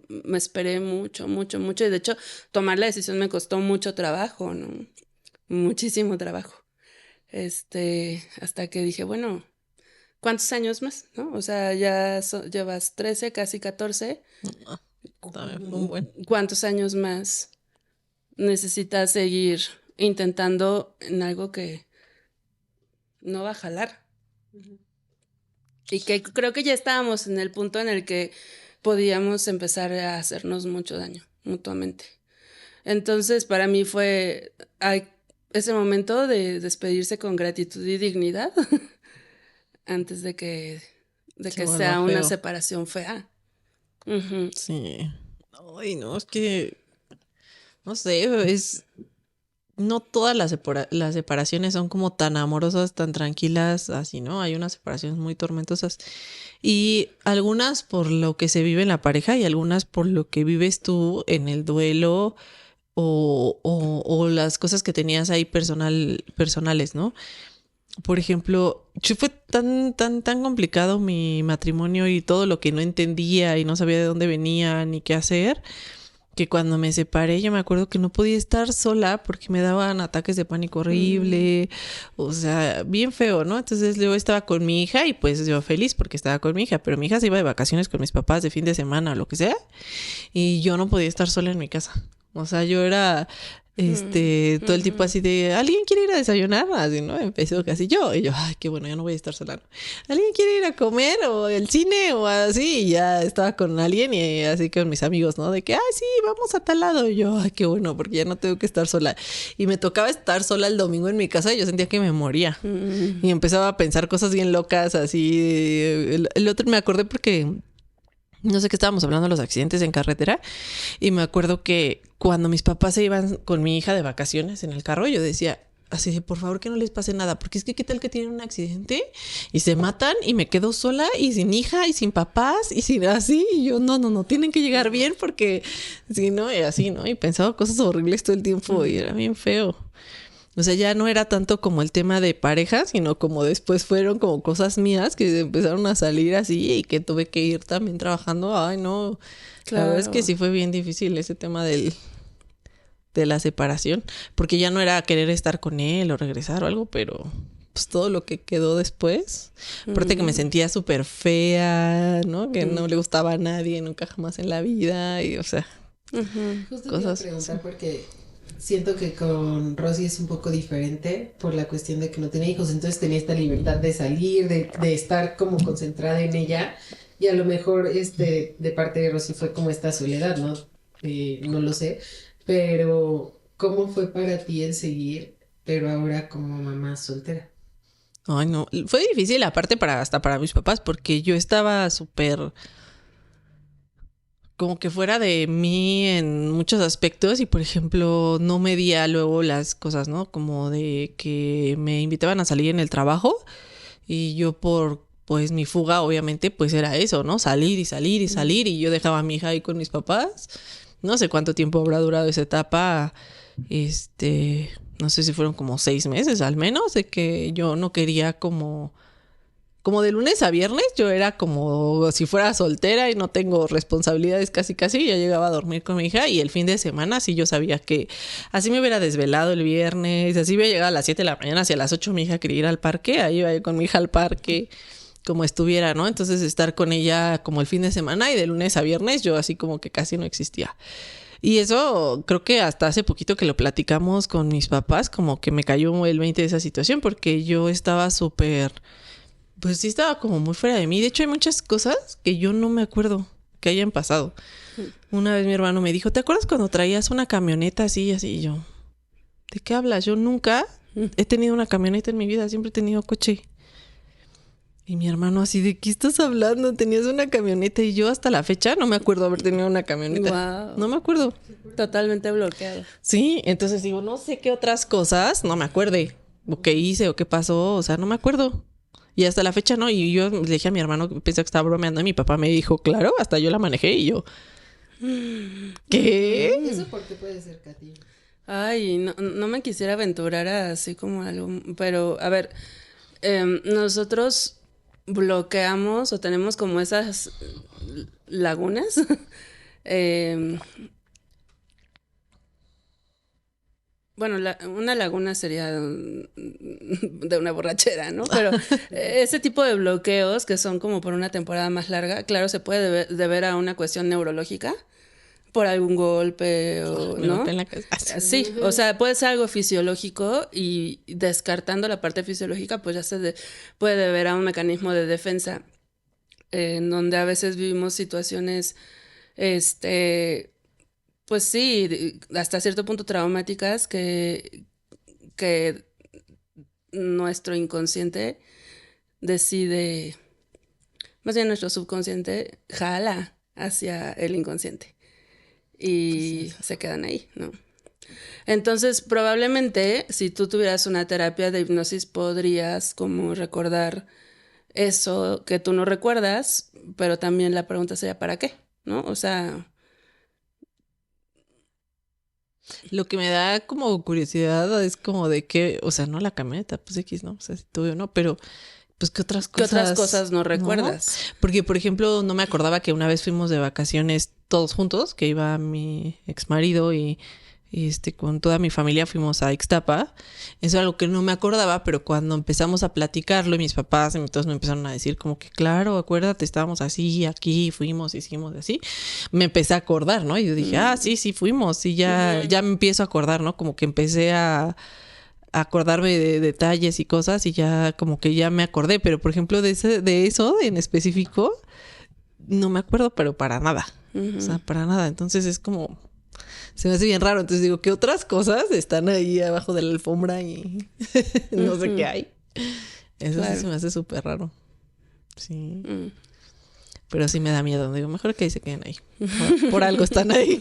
me esperé mucho, mucho, mucho. Y de hecho, tomar la decisión me costó mucho trabajo, ¿no? Muchísimo trabajo. Hasta que dije, bueno, ¿cuántos años más? ¿No? O sea, ya llevas 13, casi 14.
También fue un buen.
¿Cuántos años más necesitas seguir intentando en algo no va a jalar. Y que creo que ya estábamos en el punto en el que podíamos empezar a hacernos mucho daño mutuamente. Entonces, para mí fue ese momento de despedirse con gratitud y dignidad antes de que sea una
feo.
separación fea. Uh-huh.
Sí. Ay, no, es que no sé, no todas las separaciones son como tan amorosas, tan tranquilas, así, ¿no? Hay unas separaciones muy tormentosas. Y algunas por lo que se vive en la pareja y algunas por lo que vives tú en el duelo o las cosas que tenías ahí personales, ¿no? Por ejemplo, fue tan complicado mi matrimonio y todo lo que no entendía y no sabía de dónde venía ni qué hacer, que cuando me separé yo me acuerdo que no podía estar sola porque me daban ataques de pánico horrible, o sea, bien feo, ¿no? Entonces luego estaba con mi hija y pues yo feliz porque estaba con mi hija, pero mi hija se iba de vacaciones con mis papás de fin de semana o lo que sea y yo no podía estar sola en mi casa. O sea, yo era todo el tiempo así de, ¿alguien quiere ir a desayunar? Así, ¿no? Empezó casi yo. Y yo, ay, qué bueno, ya no voy a estar sola, ¿no? ¿Alguien quiere ir a comer o al cine o así? Y ya estaba con alguien y así con mis amigos, ¿no? De que, ay, sí, vamos a tal lado. Y yo, ay, qué bueno, porque ya no tengo que estar sola. Y me tocaba estar sola el domingo en mi casa y yo sentía que me moría. Y empezaba a pensar cosas bien locas, así. El otro me acordé porque no sé qué estábamos hablando de los accidentes en carretera y me acuerdo que cuando mis papás se iban con mi hija de vacaciones en el carro, yo decía así de por favor que no les pase nada, porque es que qué tal que tienen un accidente y se matan y me quedo sola y sin hija y sin papás y sin así, y yo no, tienen que llegar bien porque si no, y así, ¿no? Y pensaba cosas horribles todo el tiempo y era bien feo. O sea, ya no era tanto como el tema de pareja, sino como después fueron como cosas mías que empezaron a salir así y que tuve que ir también trabajando. Ay, no. Claro. La verdad es que sí fue bien difícil ese tema de la separación, porque ya no era querer estar con él o regresar o algo, pero pues todo lo que quedó después. Aparte que me sentía súper fea, ¿no? Que no le gustaba a nadie, nunca jamás en la vida y, o sea,
justo cosas. Te iba a preguntar porque siento que con Rosy es un poco diferente por la cuestión de que no tenía hijos, entonces tenía esta libertad de salir, de estar como concentrada en ella, y a lo mejor de parte de Rosy fue como esta soledad, ¿no? No lo sé, pero ¿cómo fue para ti el seguir, pero ahora como mamá soltera?
Ay, no, fue difícil aparte hasta para mis papás, porque yo estaba súper como que fuera de mí en muchos aspectos y, por ejemplo, no medía luego las cosas, ¿no? Como de que me invitaban a salir en el trabajo y yo pues mi fuga obviamente pues era eso, ¿no? Salir y yo dejaba a mi hija ahí con mis papás. No sé cuánto tiempo habrá durado esa etapa, no sé si fueron como 6 meses al menos, de que yo no quería como de lunes a viernes yo era como si fuera soltera y no tengo responsabilidades casi, ya llegaba a dormir con mi hija y el fin de semana sí yo sabía que así me hubiera desvelado el viernes, así hubiera llegado a las 7 de la mañana, hacia las 8 mi hija quería ir al parque, ahí iba a ir con mi hija al parque, como estuviera, ¿no? Entonces estar con ella como el fin de semana y de lunes a viernes yo así como que casi no existía. Y eso creo que hasta hace poquito que lo platicamos con mis papás, como que me cayó el 20 de esa situación porque yo estaba pues sí estaba como muy fuera de mí. De hecho, hay muchas cosas que yo no me acuerdo que hayan pasado. Una vez mi hermano me dijo, ¿te acuerdas cuando traías una camioneta así y así? Y yo, ¿de qué hablas? Yo nunca he tenido una camioneta en mi vida, siempre he tenido coche. Y mi hermano así, ¿de qué estás hablando? Tenías una camioneta y yo hasta la fecha no me acuerdo haber tenido una camioneta. Wow. No me acuerdo.
Totalmente bloqueado.
Sí, entonces digo, no sé qué otras cosas, no me acuerde. O qué hice o qué pasó, o sea, no me acuerdo. Y hasta la fecha no, y yo le dije a mi hermano que pensé que estaba bromeando y mi papá me dijo, claro, hasta yo la manejé y yo, ¿qué?
¿Eso por qué puede ser, Katy?
Ay, no me quisiera aventurar así como algo, pero a ver, nosotros bloqueamos o tenemos como esas lagunas. Bueno, una laguna sería de una borrachera, ¿no? Pero ese tipo de bloqueos que son como por una temporada más larga, claro, se puede deber a una cuestión neurológica, por algún golpe o,
Me
¿no?
golpeé en la cabeza.
Sí, o sea, puede ser algo fisiológico y descartando la parte fisiológica, pues ya puede deber a un mecanismo de defensa en donde a veces vivimos situaciones, pues sí, hasta cierto punto traumáticas que nuestro inconsciente decide, más bien nuestro subconsciente jala hacia el inconsciente y se quedan ahí, ¿no? Entonces, probablemente, si tú tuvieras una terapia de hipnosis, podrías como recordar eso que tú no recuerdas, pero también la pregunta sería ¿para qué? ¿No? O sea...
Lo que me da como curiosidad es como de qué, o sea, no la camioneta, pues X, ¿no? O sea, si tuve o no, pero pues qué otras
¿Qué
cosas.
otras cosas no recuerdas?
Porque, por ejemplo, no me acordaba que una vez fuimos de vacaciones todos juntos, que iba mi ex marido y con toda mi familia fuimos a Ixtapa. Eso era algo que no me acordaba, pero cuando empezamos a platicarlo y mis papás y todos me empezaron a decir como que claro, acuérdate, estábamos así, aquí, fuimos, hicimos así, me empecé a acordar, ¿no? Y yo dije, sí, fuimos, y ya me empiezo a acordar, ¿no? Como que empecé a acordarme de detalles y cosas y ya como que ya me acordé, pero por ejemplo de eso en específico no me acuerdo, pero para nada. O sea, para nada. Entonces es como se me hace bien raro. Entonces digo, ¿qué otras cosas están ahí abajo de la alfombra y no sé qué hay? Eso
Claro.
sí se me hace súper raro. Sí. Pero sí me da miedo. Digo, mejor que ahí se queden ahí. Por algo están ahí.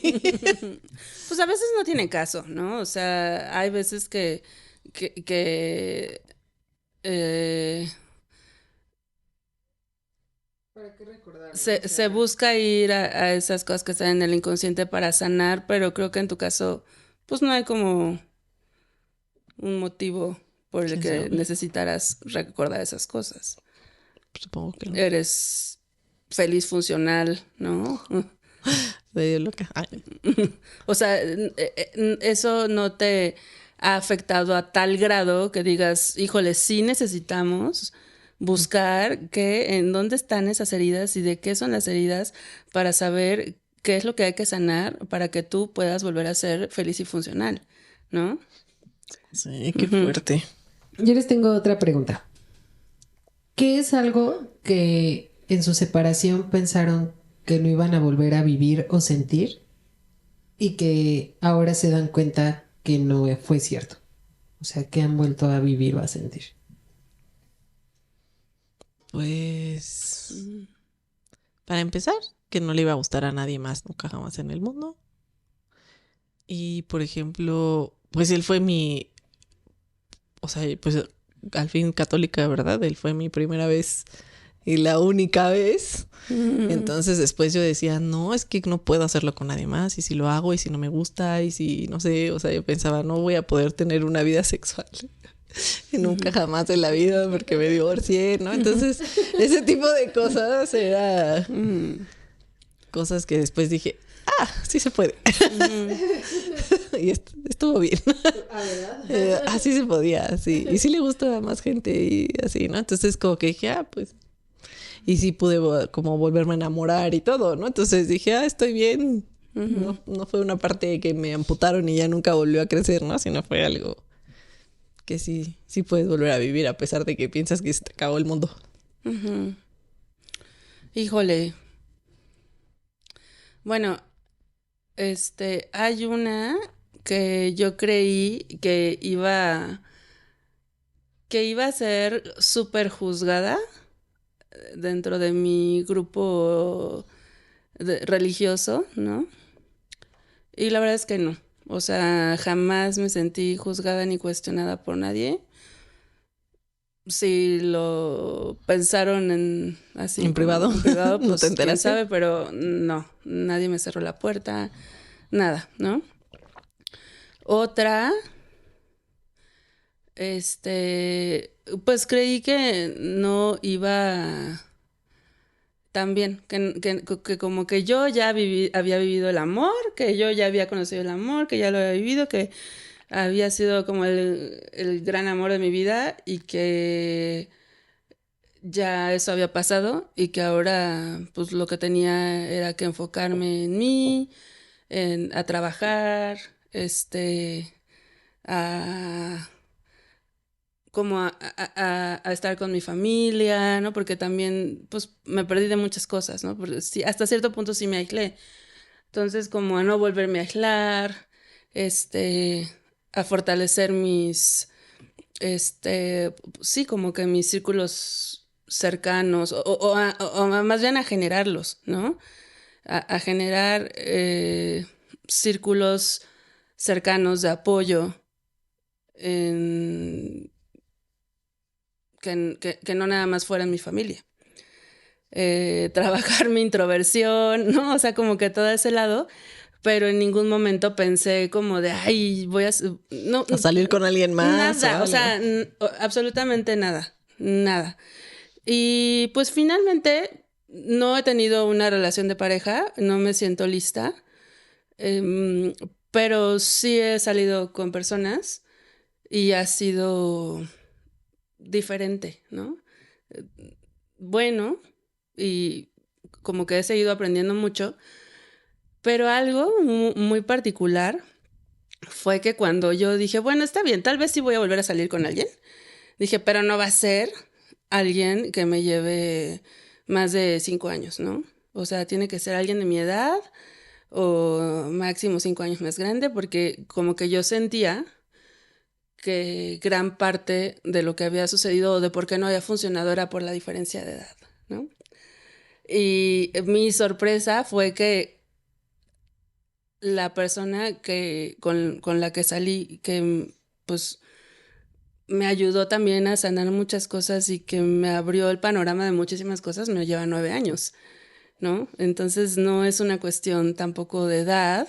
Pues a veces no tiene caso, ¿no? O sea, hay veces que
¿Para qué recordarlo?
se busca ir a esas cosas que están en el inconsciente para sanar, pero creo que en tu caso, pues no hay como un motivo por el
¿Quién
que
sabe?
necesitaras recordar esas cosas.
Supongo que no.
Eres feliz, funcional, ¿no?
Medio loca. Ay.
O sea, eso no te ha afectado a tal grado que digas, híjole, sí necesitamos buscar en dónde están esas heridas y de qué son las heridas para saber qué es lo que hay que sanar para que tú puedas volver a ser feliz y funcional, ¿no?
Sí, qué fuerte.
Yo les tengo otra pregunta. ¿Qué es algo que en su separación pensaron que no iban a volver a vivir o sentir y que ahora se dan cuenta que no fue cierto? O sea, que han vuelto a vivir o a sentir.
Pues para empezar, que no le iba a gustar a nadie más nunca jamás en el mundo. Y por ejemplo, pues él fue o sea, pues al fin católica, ¿verdad? Él fue mi primera vez y la única vez. Entonces después yo decía, no, es que no puedo hacerlo con nadie más. Y si lo hago, y si no me gusta, y si no sé, o sea, yo pensaba, no voy a poder tener una vida sexual. Nunca jamás en la vida porque me divorcié, ¿no? Entonces, ese tipo de cosas era cosas que después dije, sí se puede. Y estuvo bien. Así se podía, sí. Y sí le gusta a más gente y así, ¿no? Entonces como que dije, pues. Y sí pude como volverme a enamorar y todo, ¿no? Entonces dije, estoy bien. No fue una parte que me amputaron y ya nunca volvió a crecer, ¿no? Sino fue algo que sí puedes volver a vivir a pesar de que piensas que se te acabó el mundo.
Híjole. Bueno, hay una que yo creí que iba a ser súper juzgada dentro de mi grupo religioso, ¿no? Y la verdad es que no. O sea, jamás me sentí juzgada ni cuestionada por nadie. Si lo pensaron así
¿En privado?
En privado,
¿No
pues
te
quién
enteraste?
sabe, pero no, nadie me cerró la puerta, nada, ¿no? Otra, pues creí que no iba tan bien, que como que yo ya había vivido el amor, que yo ya había conocido el amor, que ya lo había vivido, que había sido como el gran amor de mi vida y que ya eso había pasado y que ahora pues lo que tenía era que enfocarme en mí, a trabajar, a como a estar con mi familia, ¿no? Porque también, pues, me perdí de muchas cosas, ¿no? Porque sí, hasta cierto punto sí me aislé. Entonces, como a no volverme a aislar, a fortalecer sí, como que mis círculos cercanos, o más bien a generarlos, ¿no? A generar círculos cercanos de apoyo que no nada más fuera en mi familia. Trabajar mi introversión, ¿no? O sea, como que todo ese lado, pero en ningún momento pensé como de, ay, voy a... No,
A salir con alguien más.
nada, o sea, absolutamente nada, nada. Y pues finalmente no he tenido una relación de pareja, no me siento lista, pero sí he salido con personas y ha sido diferente, ¿no? Bueno, y como que he seguido aprendiendo mucho, pero algo muy particular fue que cuando yo dije, bueno, está bien, tal vez sí voy a volver a salir con alguien, dije, pero no va a ser alguien que me lleve más de 5 años, ¿no? O sea, tiene que ser alguien de mi edad o máximo 5 años más grande, porque como que yo sentía que gran parte de lo que había sucedido o de por qué no había funcionado era por la diferencia de edad, ¿no? Y mi sorpresa fue que la persona con la que salí, que pues me ayudó también a sanar muchas cosas y que me abrió el panorama de muchísimas cosas, me lleva 9 años, ¿no? Entonces no es una cuestión tampoco de edad.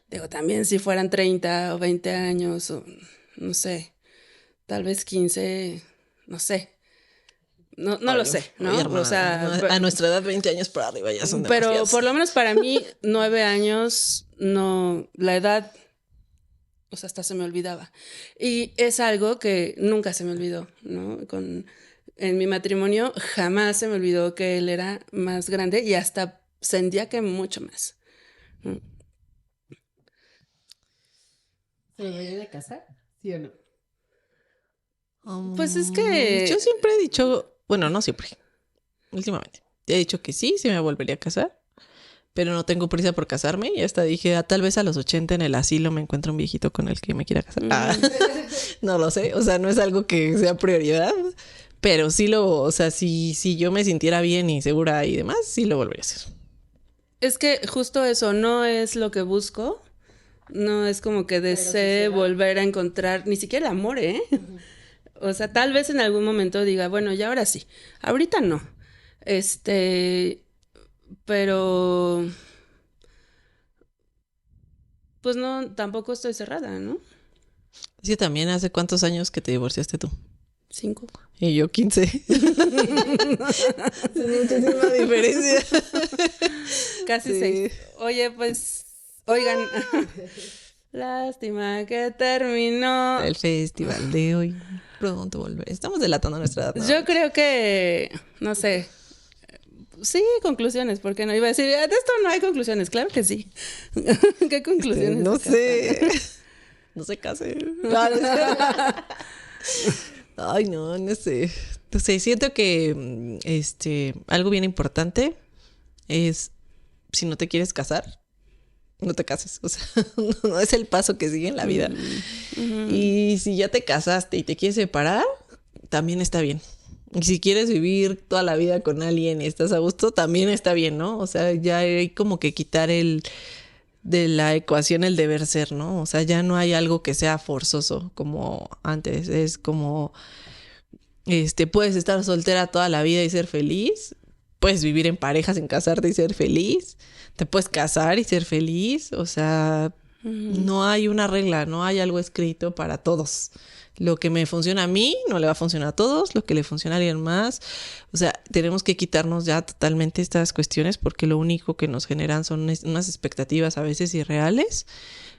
Digo, también si fueran 30 o 20 años o no sé, tal vez 15, no sé. No lo sé, ¿no?
Oye, hermana,
o sea,
a nuestra edad, 20 años para arriba ya son
pero
demasiados.
por lo menos para mí, 9 años, no, la edad, o sea, hasta se me olvidaba. Y es algo que nunca se me olvidó, ¿no? En mi matrimonio jamás se me olvidó que él era más grande y hasta sentía que mucho más.
¿Se debería de casar? ¿Sí o no?
Pues es que...
Yo siempre he dicho, bueno, no siempre, últimamente, he dicho que sí, me volvería a casar, pero no tengo prisa por casarme y hasta dije, tal vez a los 80 en el asilo me encuentro un viejito con el que me quiera casar. No lo sé, o sea, no es algo que sea prioridad, pero sí o sea, si yo me sintiera bien y segura y demás, sí lo volvería a hacer.
Es que justo eso no es lo que busco, no es como que desee volver a encontrar ni siquiera el amor, ¿eh? Uh-huh. O sea, tal vez en algún momento diga, bueno, ya ahora sí. Ahorita no. Pero pues no, tampoco estoy cerrada, ¿no?
Es que también hace cuántos años que te divorciaste tú.
5.
Y yo 15. Es muchísima diferencia.
Casi 6. Oye, pues, oigan. Lástima que terminó
el festival de hoy. Pronto volver. Estamos delatando nuestra edad.
Yo creo que, no sé. Sí, conclusiones, ¿por qué no? Iba a decir, de esto no hay conclusiones. Claro que sí. ¿Qué conclusiones?
No sé. No se case. Ay, no sé. No sé, siento que algo bien importante es, si no te quieres casar, no te cases. O sea, no es el paso que sigue en la vida. Uh-huh. Y si ya te casaste y te quieres separar, también está bien. Y si quieres vivir toda la vida con alguien y estás a gusto, también está bien, ¿no? O sea, ya hay como que quitar de la ecuación el deber ser, ¿no? O sea, ya no hay algo que sea forzoso como antes. Es como, puedes estar soltera toda la vida y ser feliz. Puedes vivir en pareja sin casarte y ser feliz. Te puedes casar y ser feliz. O sea, no hay una regla, no hay algo escrito para todos. Lo que me funciona a mí no le va a funcionar a todos, lo que le funciona a alguien más. O sea, tenemos que quitarnos ya totalmente estas cuestiones porque lo único que nos generan son unas expectativas a veces irreales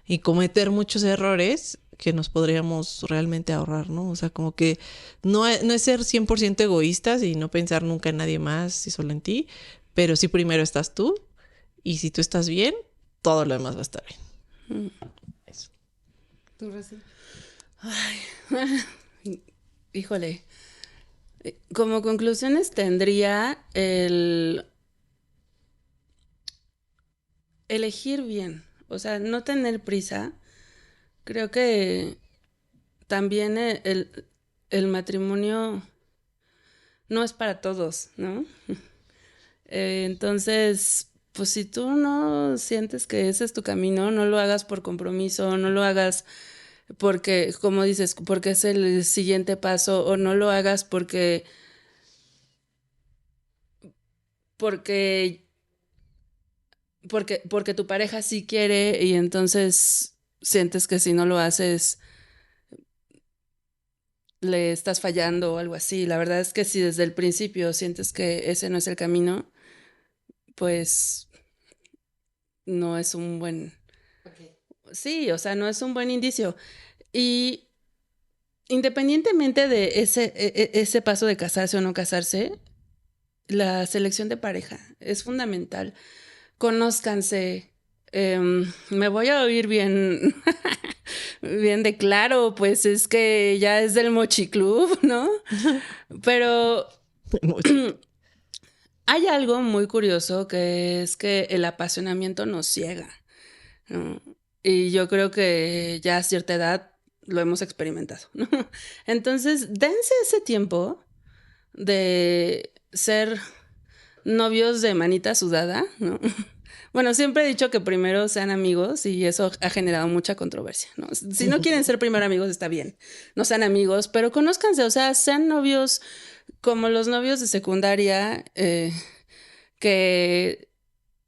y cometer muchos errores que nos podríamos realmente ahorrar, ¿no? O sea, como que no es ser 100% egoístas y no pensar nunca en nadie más y solo en ti, pero sí primero estás tú y si tú estás bien, todo lo demás va a estar bien. Eso.
¿Tú, Rosy?
Híjole. Como conclusiones tendría el elegir bien, o sea, no tener prisa. Creo que también el matrimonio no es para todos, ¿no? Entonces, pues si tú no sientes que ese es tu camino, no lo hagas por compromiso, no lo hagas porque, como dices, porque es el siguiente paso, o no lo hagas porque tu pareja sí quiere y entonces sientes que si no lo haces le estás fallando o algo así. La verdad es que si desde el principio sientes que ese no es el camino, pues no es un buen...
Okay.
Sí, o sea, no es un buen indicio. Y independientemente de ese paso de casarse o no casarse, la selección de pareja es fundamental. Conózcanse. Me voy a oír bien, bien de claro, pues es que ya es del mochiclub, ¿no? Pero hay algo muy curioso que es que el apasionamiento nos ciega, ¿no? Y yo creo que ya a cierta edad lo hemos experimentado, ¿no? Entonces, dense ese tiempo de ser novios de manita sudada, ¿no? Bueno, siempre he dicho que primero sean amigos y eso ha generado mucha controversia, ¿no? Si no quieren ser primero amigos, está bien, no sean amigos, pero conózcanse, o sea, sean novios como los novios de secundaria que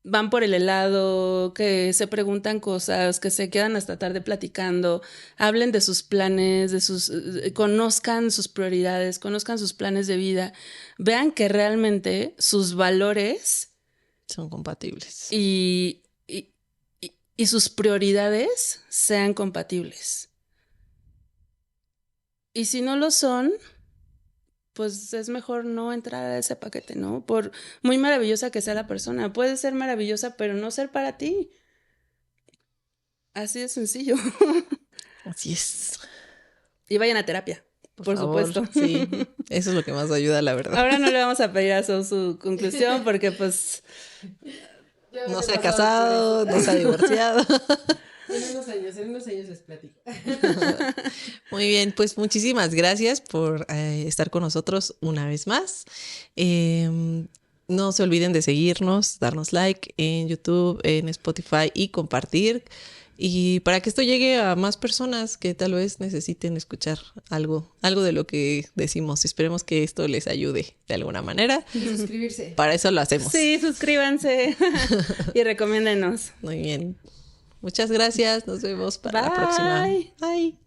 van por el helado, que se preguntan cosas, que se quedan hasta tarde platicando, hablen de sus planes, conozcan sus prioridades, conozcan sus planes de vida, vean que realmente sus valores
son compatibles.
Y sus prioridades sean compatibles. Y si no lo son, pues es mejor no entrar a ese paquete, ¿no? Por muy maravillosa que sea la persona. Puede ser maravillosa, pero no ser para ti. Así de sencillo.
Así es.
Y vayan a terapia, por
favor,
supuesto.
Sí, eso es lo que más ayuda, la verdad.
Ahora no le vamos a pedir a su conclusión porque pues...
No se ha casado, no se ha divorciado.
En unos años les platico.
Muy bien, pues muchísimas gracias por estar con nosotros una vez más. No se olviden de seguirnos, darnos like en YouTube, en Spotify y compartir. Y para que esto llegue a más personas que tal vez necesiten escuchar algo de lo que decimos. Esperemos que esto les ayude de alguna manera.
Y suscribirse.
Para eso lo hacemos.
Sí, suscríbanse y recomiéndenos.
Muy bien. Muchas gracias. Nos vemos para la próxima.
Bye.
Bye.